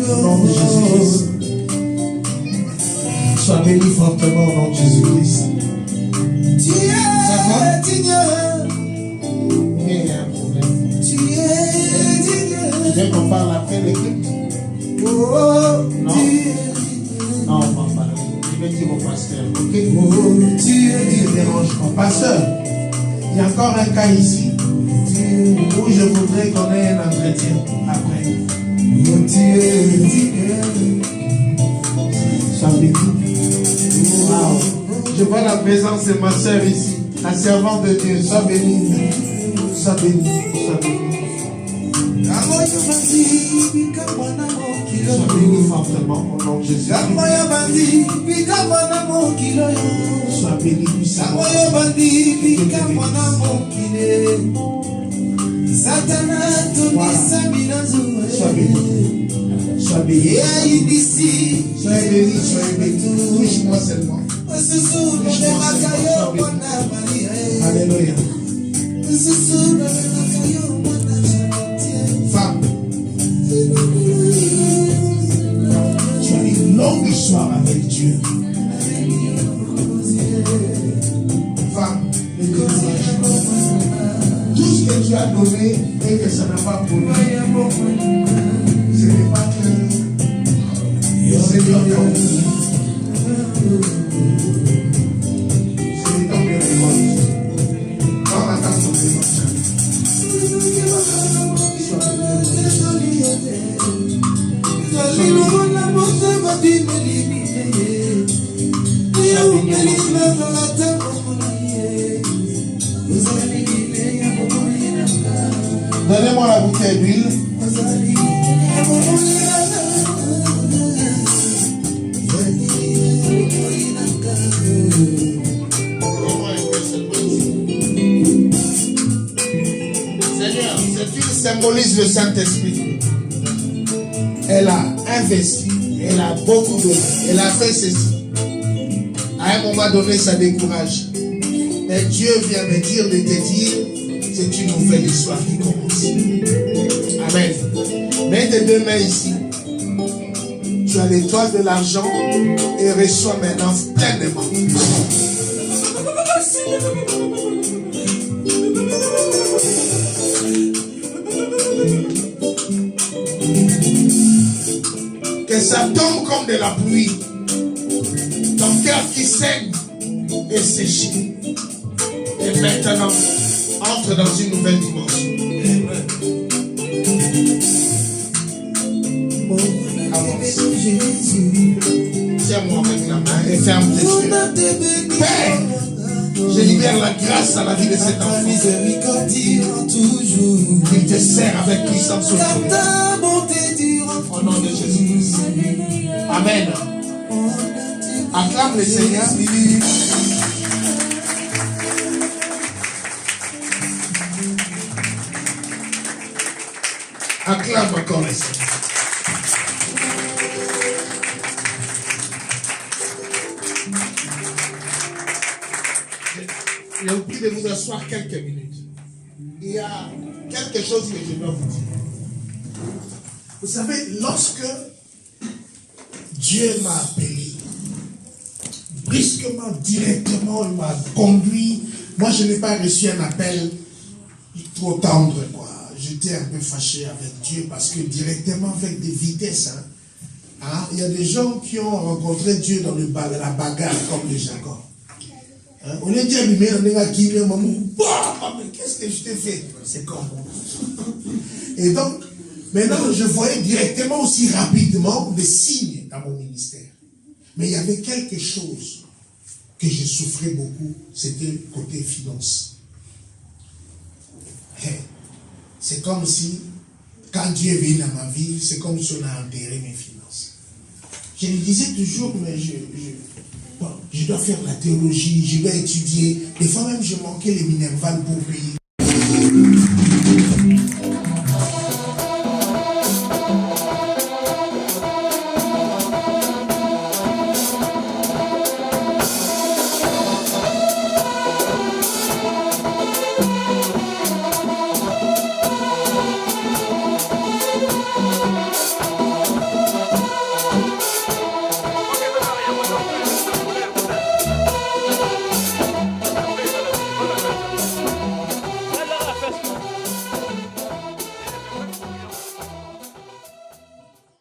Au nom de Jésus-Christ. Sois béni fortement au nom de Jésus-Christ. Ça va? Il y a un problème. Tu veux qu'on parle après l'équipe? Non? Non, on va parler. Je vais dire au pasteur, ok? Tu ne dérange pas. Pasteur, il y a encore un cas ici où je voudrais qu'on ait un entretien après. Sois béni. Wow. Je vois la présence de ma soeur ici, la servante de Dieu. Sois béni. Sois béni. Sois béni. Sois béni fortement au nom de Jésus. Sois béni puissamment. Sois béni. Sois béni. Sois béni. Sois béni. Touche-moi seulement. Alléluia. Femme, tu as une longue histoire avec Dieu. Femme, ne décourage pas. Tout ce que tu as donné et que ça n'a pas produit, ce n'est pas que le Seigneur t'a oublié. C'est le temps de révolte. Quand on attend son révolte, Donnez-moi la bouteille d'huile. Seigneur, cette huile symbolise le Saint-Esprit. Elle a investi, elle a beaucoup donné, elle a fait ceci. À un moment donné, ça décourage. Mais Dieu vient me dire de te dire, c'est une nouvelle histoire qui commence. Amen. Mets tes deux mains ici. Tu as l'étoile de l'argent et reçois maintenant pleinement. Que ça tombe comme de la pluie. Ton cœur qui saigne est séché. Et maintenant, entre dans une nouvelle dimension. Avance. Tiens-moi avec la main et ferme tes yeux. Père, je libère la grâce à la vie de cet enfant. Il te sert avec puissance aujourd'hui. Au nom de Jésus-Christ. Amen. Acclame le Seigneur. Acclame encore le Seigneur. Je vous prie de vous asseoir quelques minutes. Il y a quelque chose que je dois vous dire. Vous savez, lorsque Dieu m'a appelé, brusquement, directement, il m'a conduit. Moi, je n'ai pas reçu un appel trop tendre, quoi. J'étais un peu fâché avec Dieu parce que directement, avec des vitesses, il y a des gens qui ont rencontré Dieu dans la bagarre, comme les Jacob. On est dit à lui, mais qu'est-ce que je t'ai fait? C'est comme bon. Et donc, maintenant, je voyais directement aussi rapidement des signes dans mon ministère. Mais il y avait quelque chose que je souffrais beaucoup, c'était côté finance. C'est comme si, quand Dieu est venu dans ma vie, c'est comme si on a enterré mes finances. Je lui disais toujours, mais je dois faire la théologie, je dois étudier. Des fois même, je manquais les minervales pour payer.